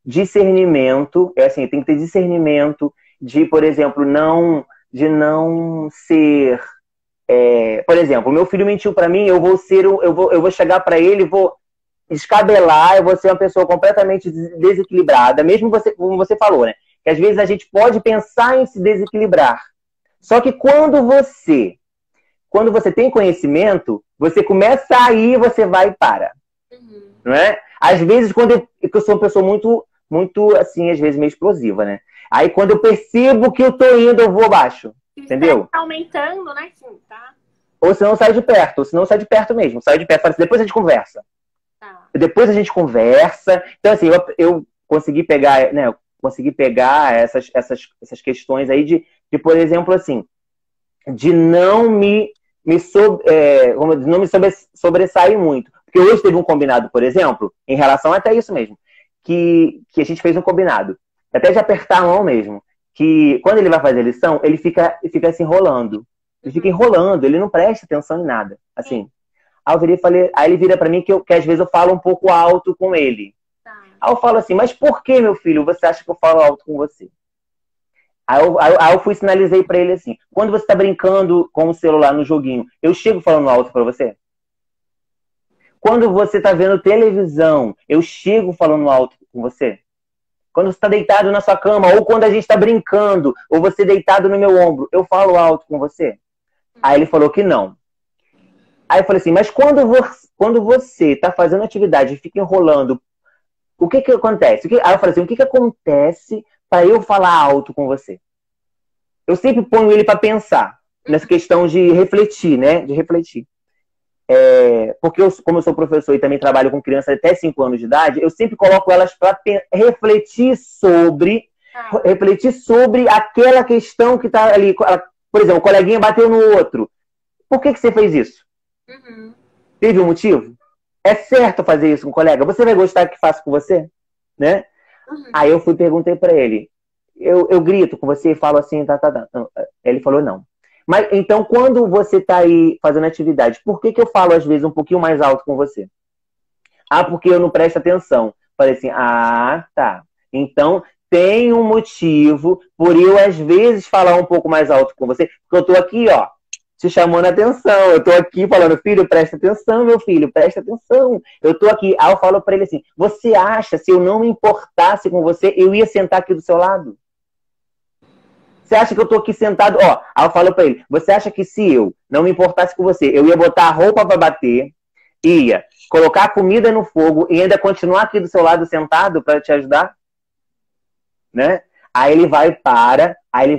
S2: discernimento, assim, tem que ter discernimento de, por exemplo, de não ser, por exemplo, meu filho mentiu pra mim, eu vou chegar pra ele, vou descabelar, eu vou ser uma pessoa completamente desequilibrada, mesmo como você falou, né? Que às vezes a gente pode pensar em se desequilibrar. Só que quando você tem conhecimento, você começa a ir, você vai e para. Não é? Às vezes, quando eu sou uma pessoa muito, assim, às vezes meio explosiva, né? Aí quando eu percebo que eu tô indo, eu vou abaixo. Entendeu?
S1: Tá aumentando, né? Sim, tá.
S2: Ou se não, sai de perto. Ou se não, sai de perto mesmo. Sai de perto. Fala assim, depois a gente conversa.
S1: Tá.
S2: Depois a gente conversa. Então, assim, eu consegui pegar, né? Consegui pegar essas questões aí de, por exemplo, assim, de não não me sobressair muito. Porque hoje teve um combinado, por exemplo, em relação até isso mesmo, que a gente fez um combinado, até de apertar a mão mesmo, que quando ele vai fazer a lição, ele fica se enrolando. Ele fica enrolando, ele não presta atenção em nada. Assim. Aí ele vira pra mim que às vezes eu falo um pouco alto com ele. Aí eu falo assim, mas por que, meu filho, você acha que eu falo alto com você? Aí eu sinalizei pra ele assim, quando você tá brincando com o celular no joguinho, eu chego falando alto pra você? Quando você tá vendo televisão, eu chego falando alto com você? Quando você tá deitado na sua cama, ou quando a gente tá brincando, ou você deitado no meu ombro, eu falo alto com você? Aí ele falou que não. Aí eu falei assim, mas quando você tá fazendo atividade e fica enrolando, o que acontece? Aí eu falei assim, o que acontece para eu falar alto com você? Eu sempre ponho ele para pensar nessa questão de refletir, né? De refletir. Porque como eu sou professor e também trabalho com crianças até 5 anos de idade, eu sempre coloco elas para refletir sobre aquela questão que está ali. Por exemplo, o coleguinha bateu no outro. Por que você fez isso? Teve um motivo? É certo fazer isso com o colega? Você vai gostar que faça com você? Né? Aí eu perguntei para ele, eu grito com você e falo assim, tá. Ele falou não. Mas então, quando você tá aí fazendo atividade, por que eu falo às vezes um pouquinho mais alto com você? Ah, porque eu não presto atenção. Falei assim, tá. Então, tem um motivo por eu às vezes falar um pouco mais alto com você, porque eu tô aqui, ó, te chamando a atenção. Eu tô aqui falando, filho, presta atenção, meu filho, presta atenção. Eu tô aqui. Aí eu falo pra ele assim, você acha, se eu não me importasse com você, eu ia sentar aqui do seu lado? Você acha que eu tô aqui sentado? Ó, aí eu falo pra ele, você acha que se eu não me importasse com você, eu ia botar a roupa pra bater, ia colocar a comida no fogo e ainda continuar aqui do seu lado sentado pra te ajudar? Né? Aí ele aí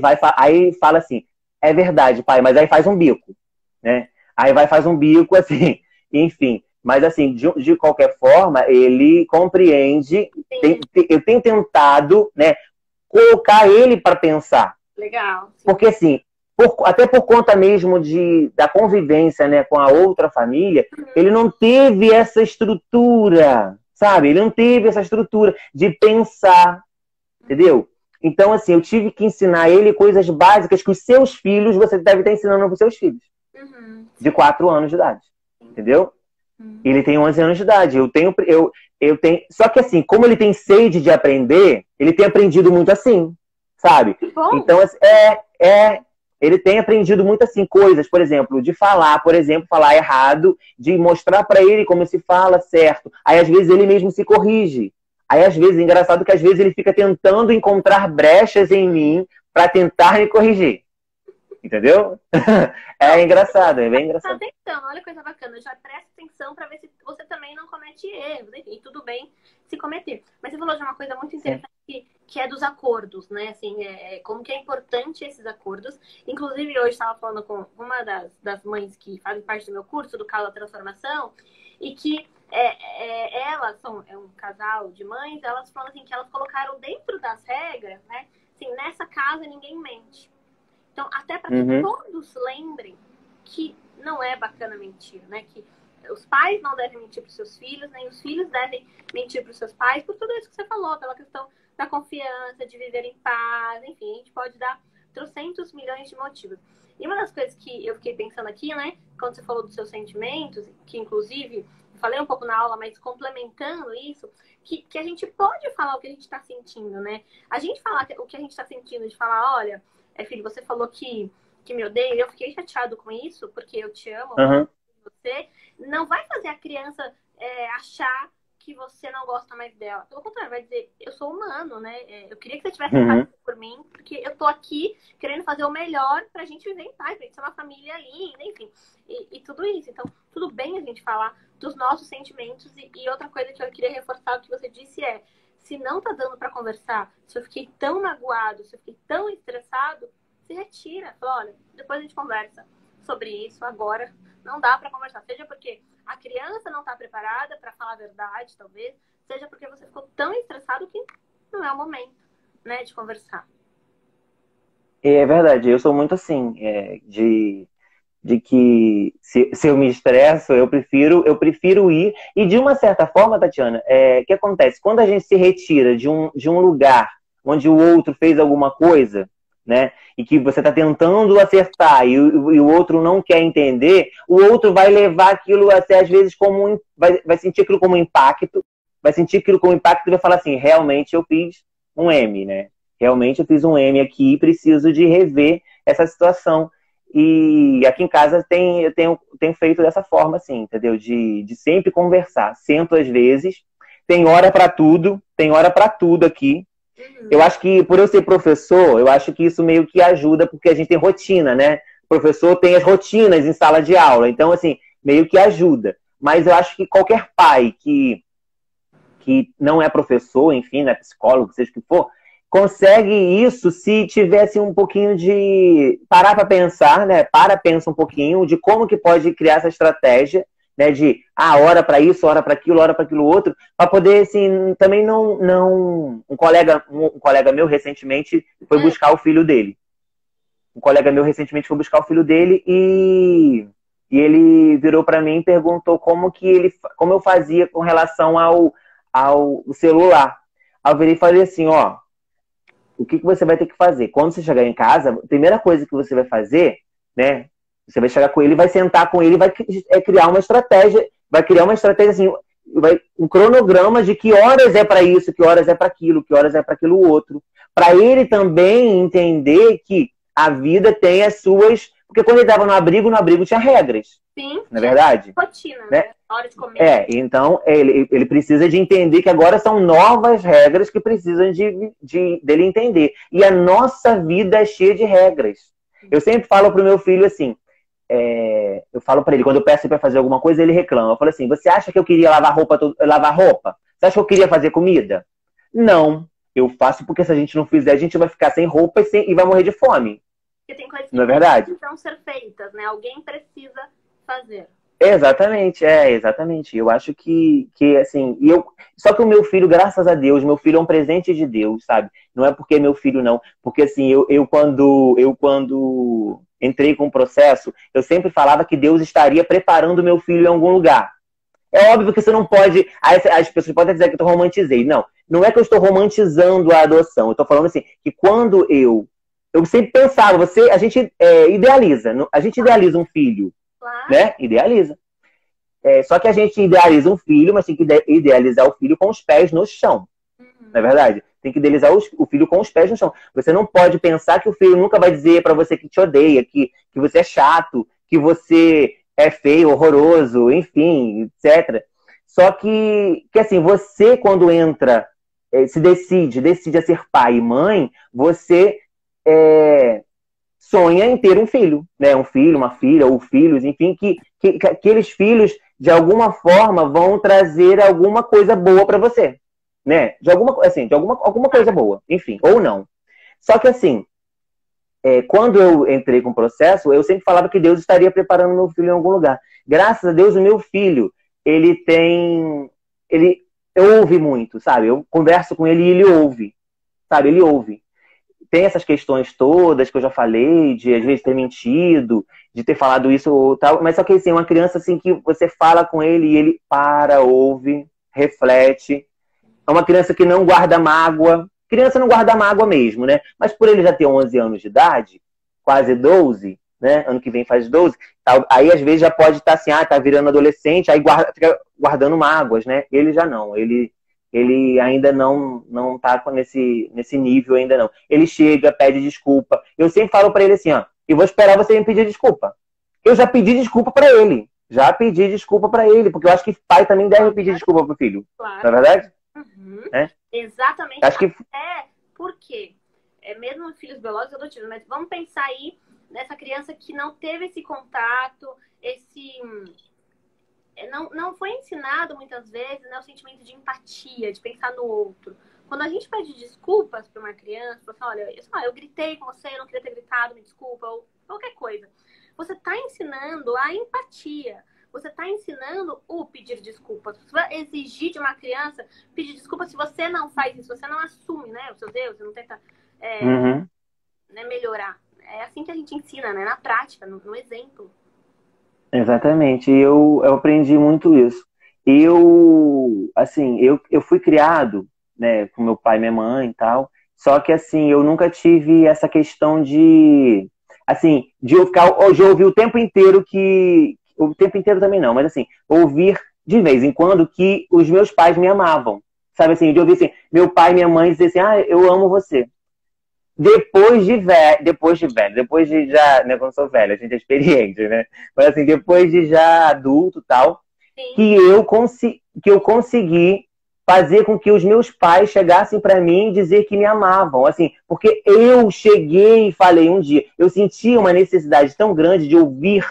S2: fala assim, é verdade, pai, mas aí faz um bico, né? Aí faz um bico, assim, enfim. Mas, assim, de qualquer forma, ele compreende. Eu tenho tentado, né, colocar ele para pensar.
S1: Legal. Sim.
S2: Porque assim, até por conta mesmo da convivência, né, com a outra família, ele não teve essa estrutura, sabe? Ele não teve essa estrutura de pensar, entendeu? Então, assim, eu tive que ensinar ele coisas básicas que os seus filhos, você deve estar ensinando para os seus filhos. De 4 anos de idade, entendeu? Ele tem 11 anos de idade. Eu tenho. Só que assim, como ele tem sede de aprender, ele tem aprendido muito assim, sabe? Então, ele tem aprendido muito assim, coisas, por exemplo, de falar, falar errado, de mostrar para ele como se fala certo. Aí, às vezes, ele mesmo se corrige. Aí, às vezes, é engraçado que às vezes ele fica tentando encontrar brechas em mim para tentar me corrigir. Entendeu? É engraçado, é bem engraçado.
S1: Atenção, olha que coisa bacana. Já presta atenção para ver se você também não comete erros. E tudo bem se cometer. Mas você falou de uma coisa muito interessante que é dos acordos, né? Assim, como que é importante esses acordos. Inclusive, hoje estava falando com uma das mães que fazem parte do meu curso, do Calo da Transformação, e que elas é um casal de mães, elas falam assim, que elas colocaram dentro das regras, né? Assim, nessa casa ninguém mente. Então, até para que todos lembrem que não é bacana mentir, né? Que os pais não devem mentir para os seus filhos, nem os filhos devem mentir para os seus pais, por tudo isso que você falou, pela questão da confiança, de viver em paz, enfim, a gente pode dar trocentos milhões de motivos. E uma das coisas que eu fiquei pensando aqui, né? Quando você falou dos seus sentimentos, que inclusive, eu falei um pouco na aula, mas complementando isso, que a gente pode falar o que a gente está sentindo, né? A gente falar o que a gente está sentindo, de falar, olha... filho, você falou que me odeia, eu fiquei chateado com isso, porque eu te amo, você não vai fazer a criança achar que você não gosta mais dela. Pelo contrário, vai dizer, eu sou humano, né? Eu queria que você tivesse feito por mim, porque eu tô aqui querendo fazer o melhor pra gente viver em paz, pra gente ser uma família linda, enfim. E tudo isso. Então, tudo bem a gente falar dos nossos sentimentos. E outra coisa que eu queria reforçar o que você disse se não tá dando para conversar, se eu fiquei tão magoado, se eu fiquei tão estressado, se retira. Fala, olha, depois a gente conversa sobre isso, agora não dá para conversar. Seja porque a criança não tá preparada para falar a verdade, talvez, seja porque você ficou tão estressado que não é o momento, né, de conversar.
S2: É verdade, eu sou muito assim, de que se eu me estresso, eu prefiro ir. E de uma certa forma, Tatiana, o que acontece? Quando a gente se retira de um lugar onde o outro fez alguma coisa, né, e que você está tentando acertar e o outro não quer entender, o outro vai levar aquilo até às vezes como vai sentir aquilo como impacto, e vai falar assim, realmente eu fiz um M, né? Realmente eu fiz um M aqui e preciso de rever essa situação. E aqui em casa eu tenho feito dessa forma, assim, entendeu? De sempre conversar. Sento às vezes, tem hora para tudo aqui. Eu acho que, por eu ser professor, eu acho que isso meio que ajuda, porque a gente tem rotina, né? O professor tem as rotinas em sala de aula, então, assim, meio que ajuda. Mas eu acho que qualquer pai que não é professor, enfim, né, psicólogo, seja o que for, consegue isso se tivesse um pouquinho de parar para pensar, né? Pensa um pouquinho de como que pode criar essa estratégia, né? De hora para isso, hora para aquilo outro, para poder assim, também não um colega meu recentemente foi buscar o filho dele. E ele virou para mim e perguntou como eu fazia com relação ao celular. Aí eu virei e falei assim, ó, o que você vai ter que fazer? Quando você chegar em casa, a primeira coisa que você vai fazer, né? Você vai chegar com ele, vai sentar com ele, vai criar uma estratégia, assim, um cronograma de que horas é para isso, que horas é para aquilo, que horas é para aquilo outro. Para ele também entender que a vida tem as suas... Porque quando ele estava no abrigo tinha regras.
S1: Sim.
S2: Não é verdade?
S1: Rotina, né? Hora de comer.
S2: Então ele precisa de entender que agora são novas regras que precisam dele entender. E a nossa vida é cheia de regras. Eu sempre falo pro meu filho assim, eu falo para ele, quando eu peço para fazer alguma coisa, ele reclama. Eu falo assim, você acha que eu queria lavar roupa? Você acha que eu queria fazer comida? Não. Eu faço porque se a gente não fizer, a gente vai ficar sem roupa e vai morrer de fome.
S1: Porque tem coisas que
S2: não é verdade?
S1: precisam ser feitas, né? Alguém precisa fazer.
S2: Exatamente, exatamente. Eu acho que assim, só que o meu filho, graças a Deus, meu filho é um presente de Deus, sabe? Não é porque é meu filho, não. Porque assim, eu quando entrei com o processo, eu sempre falava que Deus estaria preparando meu filho em algum lugar. É óbvio que você não pode. As pessoas podem dizer que eu romantizei. Não, não é que eu estou romantizando a adoção. Eu estou falando assim, que quando eu sempre pensava, a gente idealiza, a gente idealiza um filho,
S1: Claro.
S2: né? Idealiza. Só que a gente idealiza um filho, mas tem que idealizar o filho com os pés no chão. Não é verdade? Tem que idealizar o filho com os pés no chão. Você não pode pensar que o filho nunca vai dizer para você que te odeia, que você é chato, que você é feio, horroroso, enfim, etc. Só que assim, você quando entra, se decide a ser pai e mãe, você sonha em ter um filho, né? Um filho, uma filha, ou filhos, enfim, que aqueles filhos, de alguma forma, vão trazer alguma coisa boa para você, né? De alguma coisa boa, enfim, ou não. Só que assim, quando eu entrei com o processo, eu sempre falava que Deus estaria preparando meu filho em algum lugar. Graças a Deus, o meu filho, ele ouve muito, sabe? Eu converso com ele e ele ouve, sabe? Ele ouve. Tem essas questões todas que eu já falei, de às vezes ter mentido, de ter falado isso ou tal, mas só que assim, é uma criança assim que você fala com ele e ele para, ouve, reflete. É uma criança que não guarda mágoa. Criança não guarda mágoa mesmo, né? Mas por ele já ter 11 anos de idade, quase 12, né? Ano que vem faz 12, aí às vezes já pode estar assim, tá virando adolescente, aí fica guardando mágoas, né? Ele já não, ele ainda não tá nesse nível ainda não. Ele chega, pede desculpa. Eu sempre falo para ele assim, ó, eu vou esperar você me pedir desculpa. Eu já pedi desculpa para ele. Já pedi desculpa para ele, porque eu acho que pai também deve pedir desculpa pro filho.
S1: Claro.
S2: Não é verdade?
S1: Uhum.
S2: É?
S1: Exatamente.
S2: Acho que
S1: Por quê? Mesmo filhos biológicos adotivos, mas vamos pensar aí nessa criança que não teve esse contato, não foi ensinado muitas vezes, né, o sentimento de empatia, de pensar no outro. Quando a gente pede desculpas para uma criança, fala assim, olha, eu gritei com você, eu não queria ter gritado, me desculpa, ou qualquer coisa. Você está ensinando a empatia. Você está ensinando o pedir desculpas. Você vai exigir de uma criança pedir desculpas se você não faz isso, você não assume, né, os seus erros, você não tenta né, melhorar. É assim que a gente ensina, né, na prática, no exemplo.
S2: Exatamente. Eu aprendi muito isso. Eu fui criado, né, com meu pai e minha mãe e tal. Só que, assim, eu nunca tive essa questão de eu ficar, de ouvir o tempo inteiro também não, mas assim, ouvir de vez em quando que os meus pais me amavam. Sabe assim, de ouvir assim, meu pai e minha mãe dizer assim, eu amo você. Depois de já, né, quando eu sou velho, a gente é experiente, né? Mas assim, depois de já adulto e tal,
S1: Sim.
S2: que eu consegui fazer com que os meus pais chegassem para mim e dizer que me amavam, assim, porque eu cheguei e falei um dia, eu senti uma necessidade tão grande de ouvir,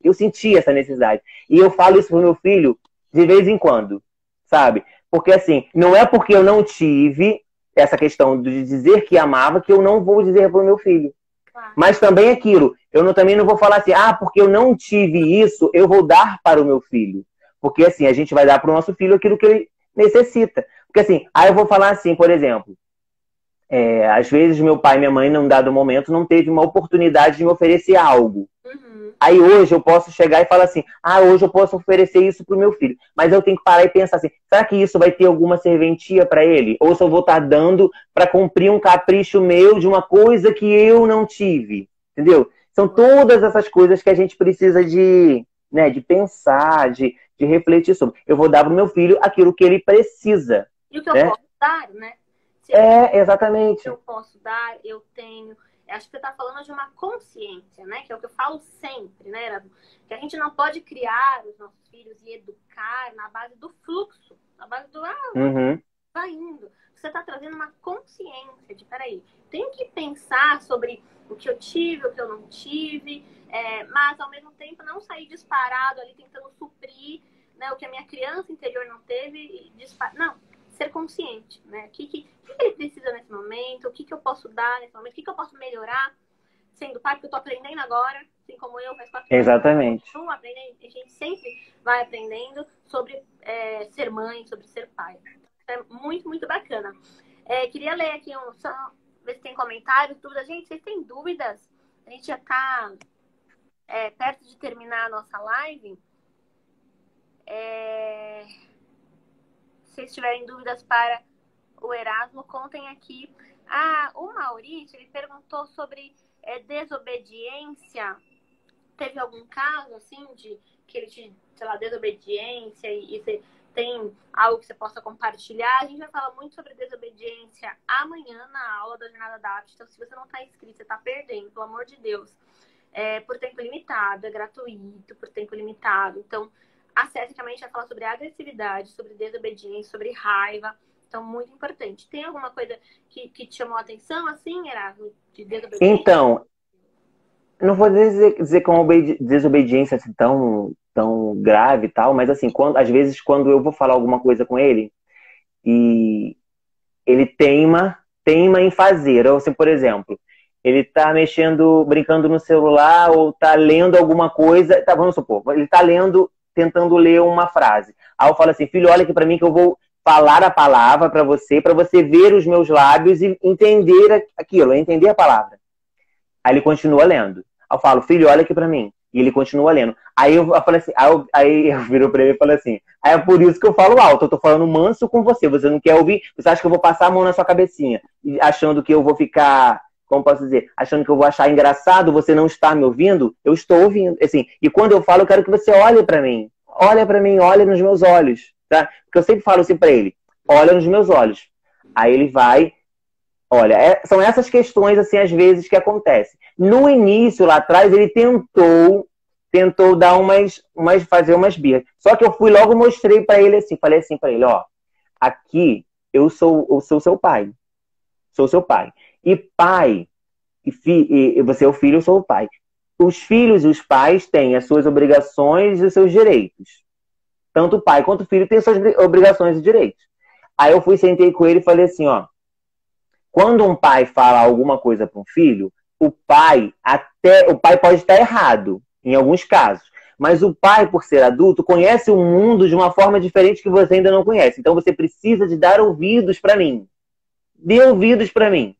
S2: eu senti essa necessidade, e eu falo isso pro meu filho de vez em quando, sabe? Porque assim, não é porque eu não tive essa questão de dizer que amava que eu não vou dizer pro meu filho.
S1: Claro.
S2: Mas também aquilo, também não vou falar assim, porque eu não tive isso, eu vou dar para o meu filho. Porque assim, a gente vai dar para o nosso filho aquilo que ele necessita. Porque assim, aí eu vou falar assim, por exemplo, às vezes meu pai e minha mãe, num dado momento, não teve uma oportunidade de me oferecer algo.
S1: Uhum.
S2: Aí hoje eu posso chegar e falar assim, hoje eu posso oferecer isso pro meu filho. Mas eu tenho que parar e pensar assim, será que isso vai ter alguma serventia para ele? Ou se eu vou estar dando para cumprir um capricho meu de uma coisa que eu não tive? Entendeu? São todas essas coisas que a gente precisa de pensar, de refletir sobre. Eu vou dar pro meu filho aquilo que ele precisa.
S1: E o que eu posso dar, né?
S2: Exatamente.
S1: Eu posso dar, eu tenho. Acho que você está falando de uma consciência, né? Que é o que eu falo sempre, né? Que a gente não pode criar os nossos filhos e educar na base do fluxo, na base do vai indo. Você está trazendo uma consciência de, peraí, tenho que pensar sobre o que eu tive, o que eu não tive, mas ao mesmo tempo não sair disparado ali tentando suprir, né, o que a minha criança interior não teve e não. Ser consciente, né? O que ele precisa nesse momento, o que eu posso dar nesse momento, o que eu posso melhorar sendo pai, porque eu tô aprendendo agora, assim como eu, faz 4 anos.
S2: Exatamente.
S1: Aprendendo, a gente sempre vai aprendendo sobre ser mãe, sobre ser pai. É muito, muito bacana. Queria ler aqui só ver se tem comentários, dúvidas. Gente, vocês têm dúvidas? A gente já está perto de terminar a nossa live. Se vocês tiverem dúvidas para o Erasmo, contem aqui. O Maurício, ele perguntou sobre desobediência. Teve algum caso, assim, de que ele te, sei lá, desobediência e você tem algo que você possa compartilhar? A gente vai falar muito sobre desobediência amanhã na aula da Jornada da APT. Então, se você não está inscrito, você está perdendo, pelo amor de Deus. Por tempo limitado, é gratuito, por tempo limitado. Então, acesse, que a gente vai falar sobre agressividade, sobre desobediência, sobre raiva. Então, muito importante. Tem alguma coisa que te chamou a atenção, assim, Erasmo, de desobediência?
S2: Então, não vou dizer que é uma desobediência assim, tão grave e tal, mas assim, às vezes quando eu vou falar alguma coisa com ele e ele teima em fazer. Ou assim, por exemplo, ele tá brincando no celular ou tá lendo alguma coisa, vamos supor, ele tá tentando ler uma frase. Aí eu falo assim, filho, olha aqui pra mim que eu vou falar a palavra pra você ver os meus lábios e entender aquilo, entender a palavra. Aí ele continua lendo. Aí eu falo, filho, olha aqui pra mim. E ele continua lendo. Aí eu falo assim, aí eu viro pra ele e falo assim, é por isso que eu falo alto, eu tô falando manso com você não quer ouvir? Você acha que eu vou passar a mão na sua cabecinha, achando que eu vou ficar, como posso dizer, achando que eu vou achar engraçado você não estar me ouvindo? Eu estou ouvindo, assim, e quando eu falo, eu quero que você olhe pra mim, olha nos meus olhos, tá? Porque eu sempre falo assim pra ele, olha nos meus olhos. Aí ele vai, olha, são essas questões, assim, às vezes, que acontecem. No início, lá atrás, ele tentou dar fazer umas birras. Só que eu logo mostrei pra ele assim, falei assim pra ele, ó, aqui eu sou seu pai. Sou seu pai. E pai, e você é o filho, eu sou o pai. Os filhos e os pais têm as suas obrigações e os seus direitos. Tanto o pai quanto o filho têm suas obrigações e direitos. Aí eu sentei com ele e falei assim, ó, quando um pai fala alguma coisa para um filho, o pai pode estar errado, em alguns casos. Mas o pai, por ser adulto, conhece o mundo de uma forma diferente que você ainda não conhece. Então você precisa de dar ouvidos para mim. Dê ouvidos para mim.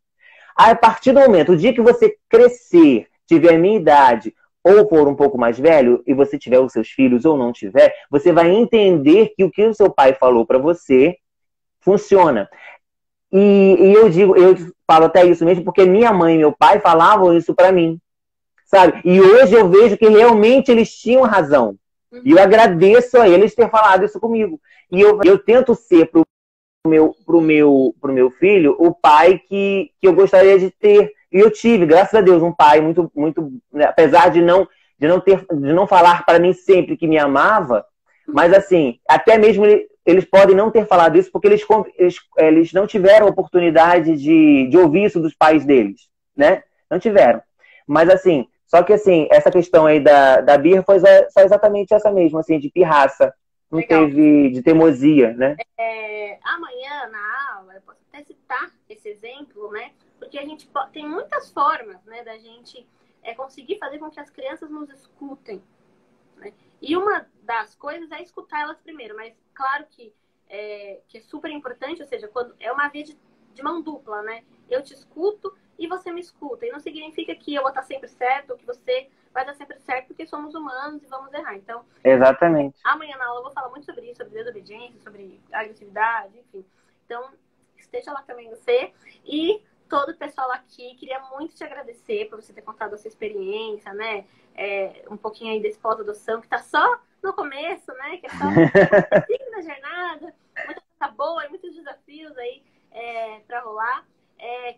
S2: Aí, a partir do momento, o dia que você crescer, tiver a minha idade, ou for um pouco mais velho, e você tiver os seus filhos ou não tiver, você vai entender que o que o seu pai falou para você funciona. E eu falo até isso mesmo porque minha mãe e meu pai falavam isso pra mim, sabe? E hoje eu vejo que realmente eles tinham razão. E eu agradeço a eles ter falado isso comigo. E eu tento ser pro meu filho o pai que eu gostaria de ter. E eu tive, graças a Deus, um pai muito, muito, né, apesar de não falar para mim sempre que me amava, mas assim, até mesmo eles podem não ter falado isso porque eles não tiveram oportunidade de ouvir isso dos pais deles, né? Não tiveram. Mas assim, só que assim, essa questão aí da birra foi só exatamente essa mesmo, assim, de pirraça. Não
S1: Legal.
S2: teve de teimosia, né?
S1: Amanhã na aula, eu posso até citar esse exemplo, né? Porque a gente tem muitas formas, né, da gente conseguir fazer com que as crianças nos escutem, né? E uma das coisas é escutar elas primeiro, mas claro que é super importante, ou seja, quando é uma via de mão dupla, né? Eu te escuto e você me escuta. E não significa que eu vou estar sempre certo ou que você vai estar sempre certo, porque somos humanos e vamos errar. Então,
S2: exatamente.
S1: Amanhã na aula eu vou falar muito sobre isso, sobre desobediência, sobre agressividade, enfim. Então, esteja lá também você. E todo o pessoal aqui, queria muito te agradecer por você ter contado a sua experiência, né? Um pouquinho aí desse pós-adoção, que tá só no começo, né? Que é só o princípio da jornada, muita coisa boa e muitos desafios aí para rolar.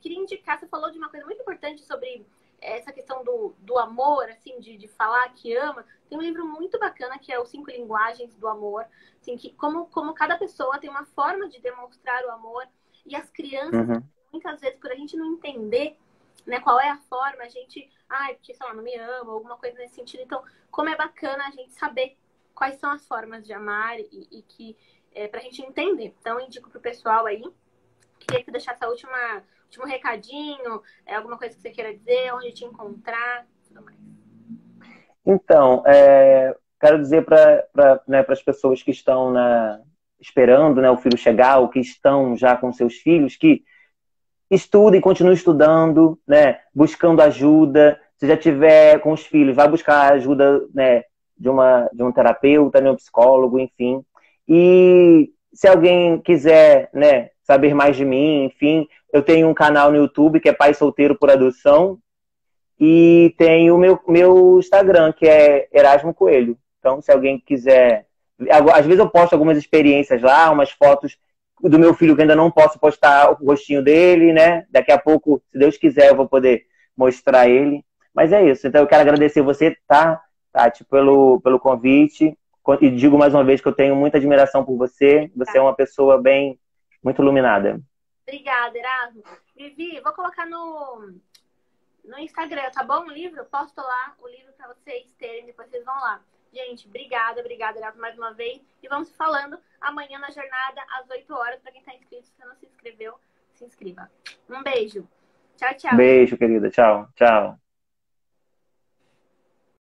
S1: Queria indicar, você falou de uma coisa muito importante sobre essa questão do amor, assim, de falar que ama. Tem um livro muito bacana que é Os 5 Linguagens do Amor, assim, que como cada pessoa tem uma forma de demonstrar o amor, e as crianças, muitas vezes, por a gente não entender, né, qual é a forma, a gente, porque, sei lá, não me ama, alguma coisa nesse sentido. Então, como é bacana a gente saber quais são as formas de amar e que, pra gente entender. Então, eu indico pro pessoal aí. Queria que você deixasse último recadinho, alguma coisa que você queira dizer, onde te encontrar, tudo mais.
S2: Então, quero dizer né, as pessoas que estão esperando, né, o filho chegar, ou que estão já com seus filhos, que estudem, continuem estudando, né, buscando ajuda. Se já tiver com os filhos, vai buscar ajuda, né, de um terapeuta, de um psicólogo, enfim. E se alguém quiser, né, saber mais de mim, enfim, eu tenho um canal no YouTube que é Pai Solteiro por Adoção, e tem o meu Instagram, que é Erasmo Coelho. Então, se alguém quiser. Às vezes eu posto algumas experiências lá, umas fotos do meu filho que ainda não posso postar o rostinho dele, né? Daqui a pouco, se Deus quiser, eu vou poder mostrar ele. Mas é isso. Então eu quero agradecer você, tá, Tati, pelo convite. E digo mais uma vez que eu tenho muita admiração por você. Você é uma pessoa bem, muito iluminada.
S1: Obrigada, Erasmo. Vivi, vou colocar no Instagram, tá bom? O livro? Posto lá o livro para vocês terem, depois vocês vão lá. Gente, obrigada, Erasmo, mais uma vez. E vamos falando amanhã na jornada, às 8 horas. Para quem tá inscrito, se não se inscreveu, se inscreva. Um beijo. Tchau, tchau.
S2: Beijo, querida. Tchau, tchau.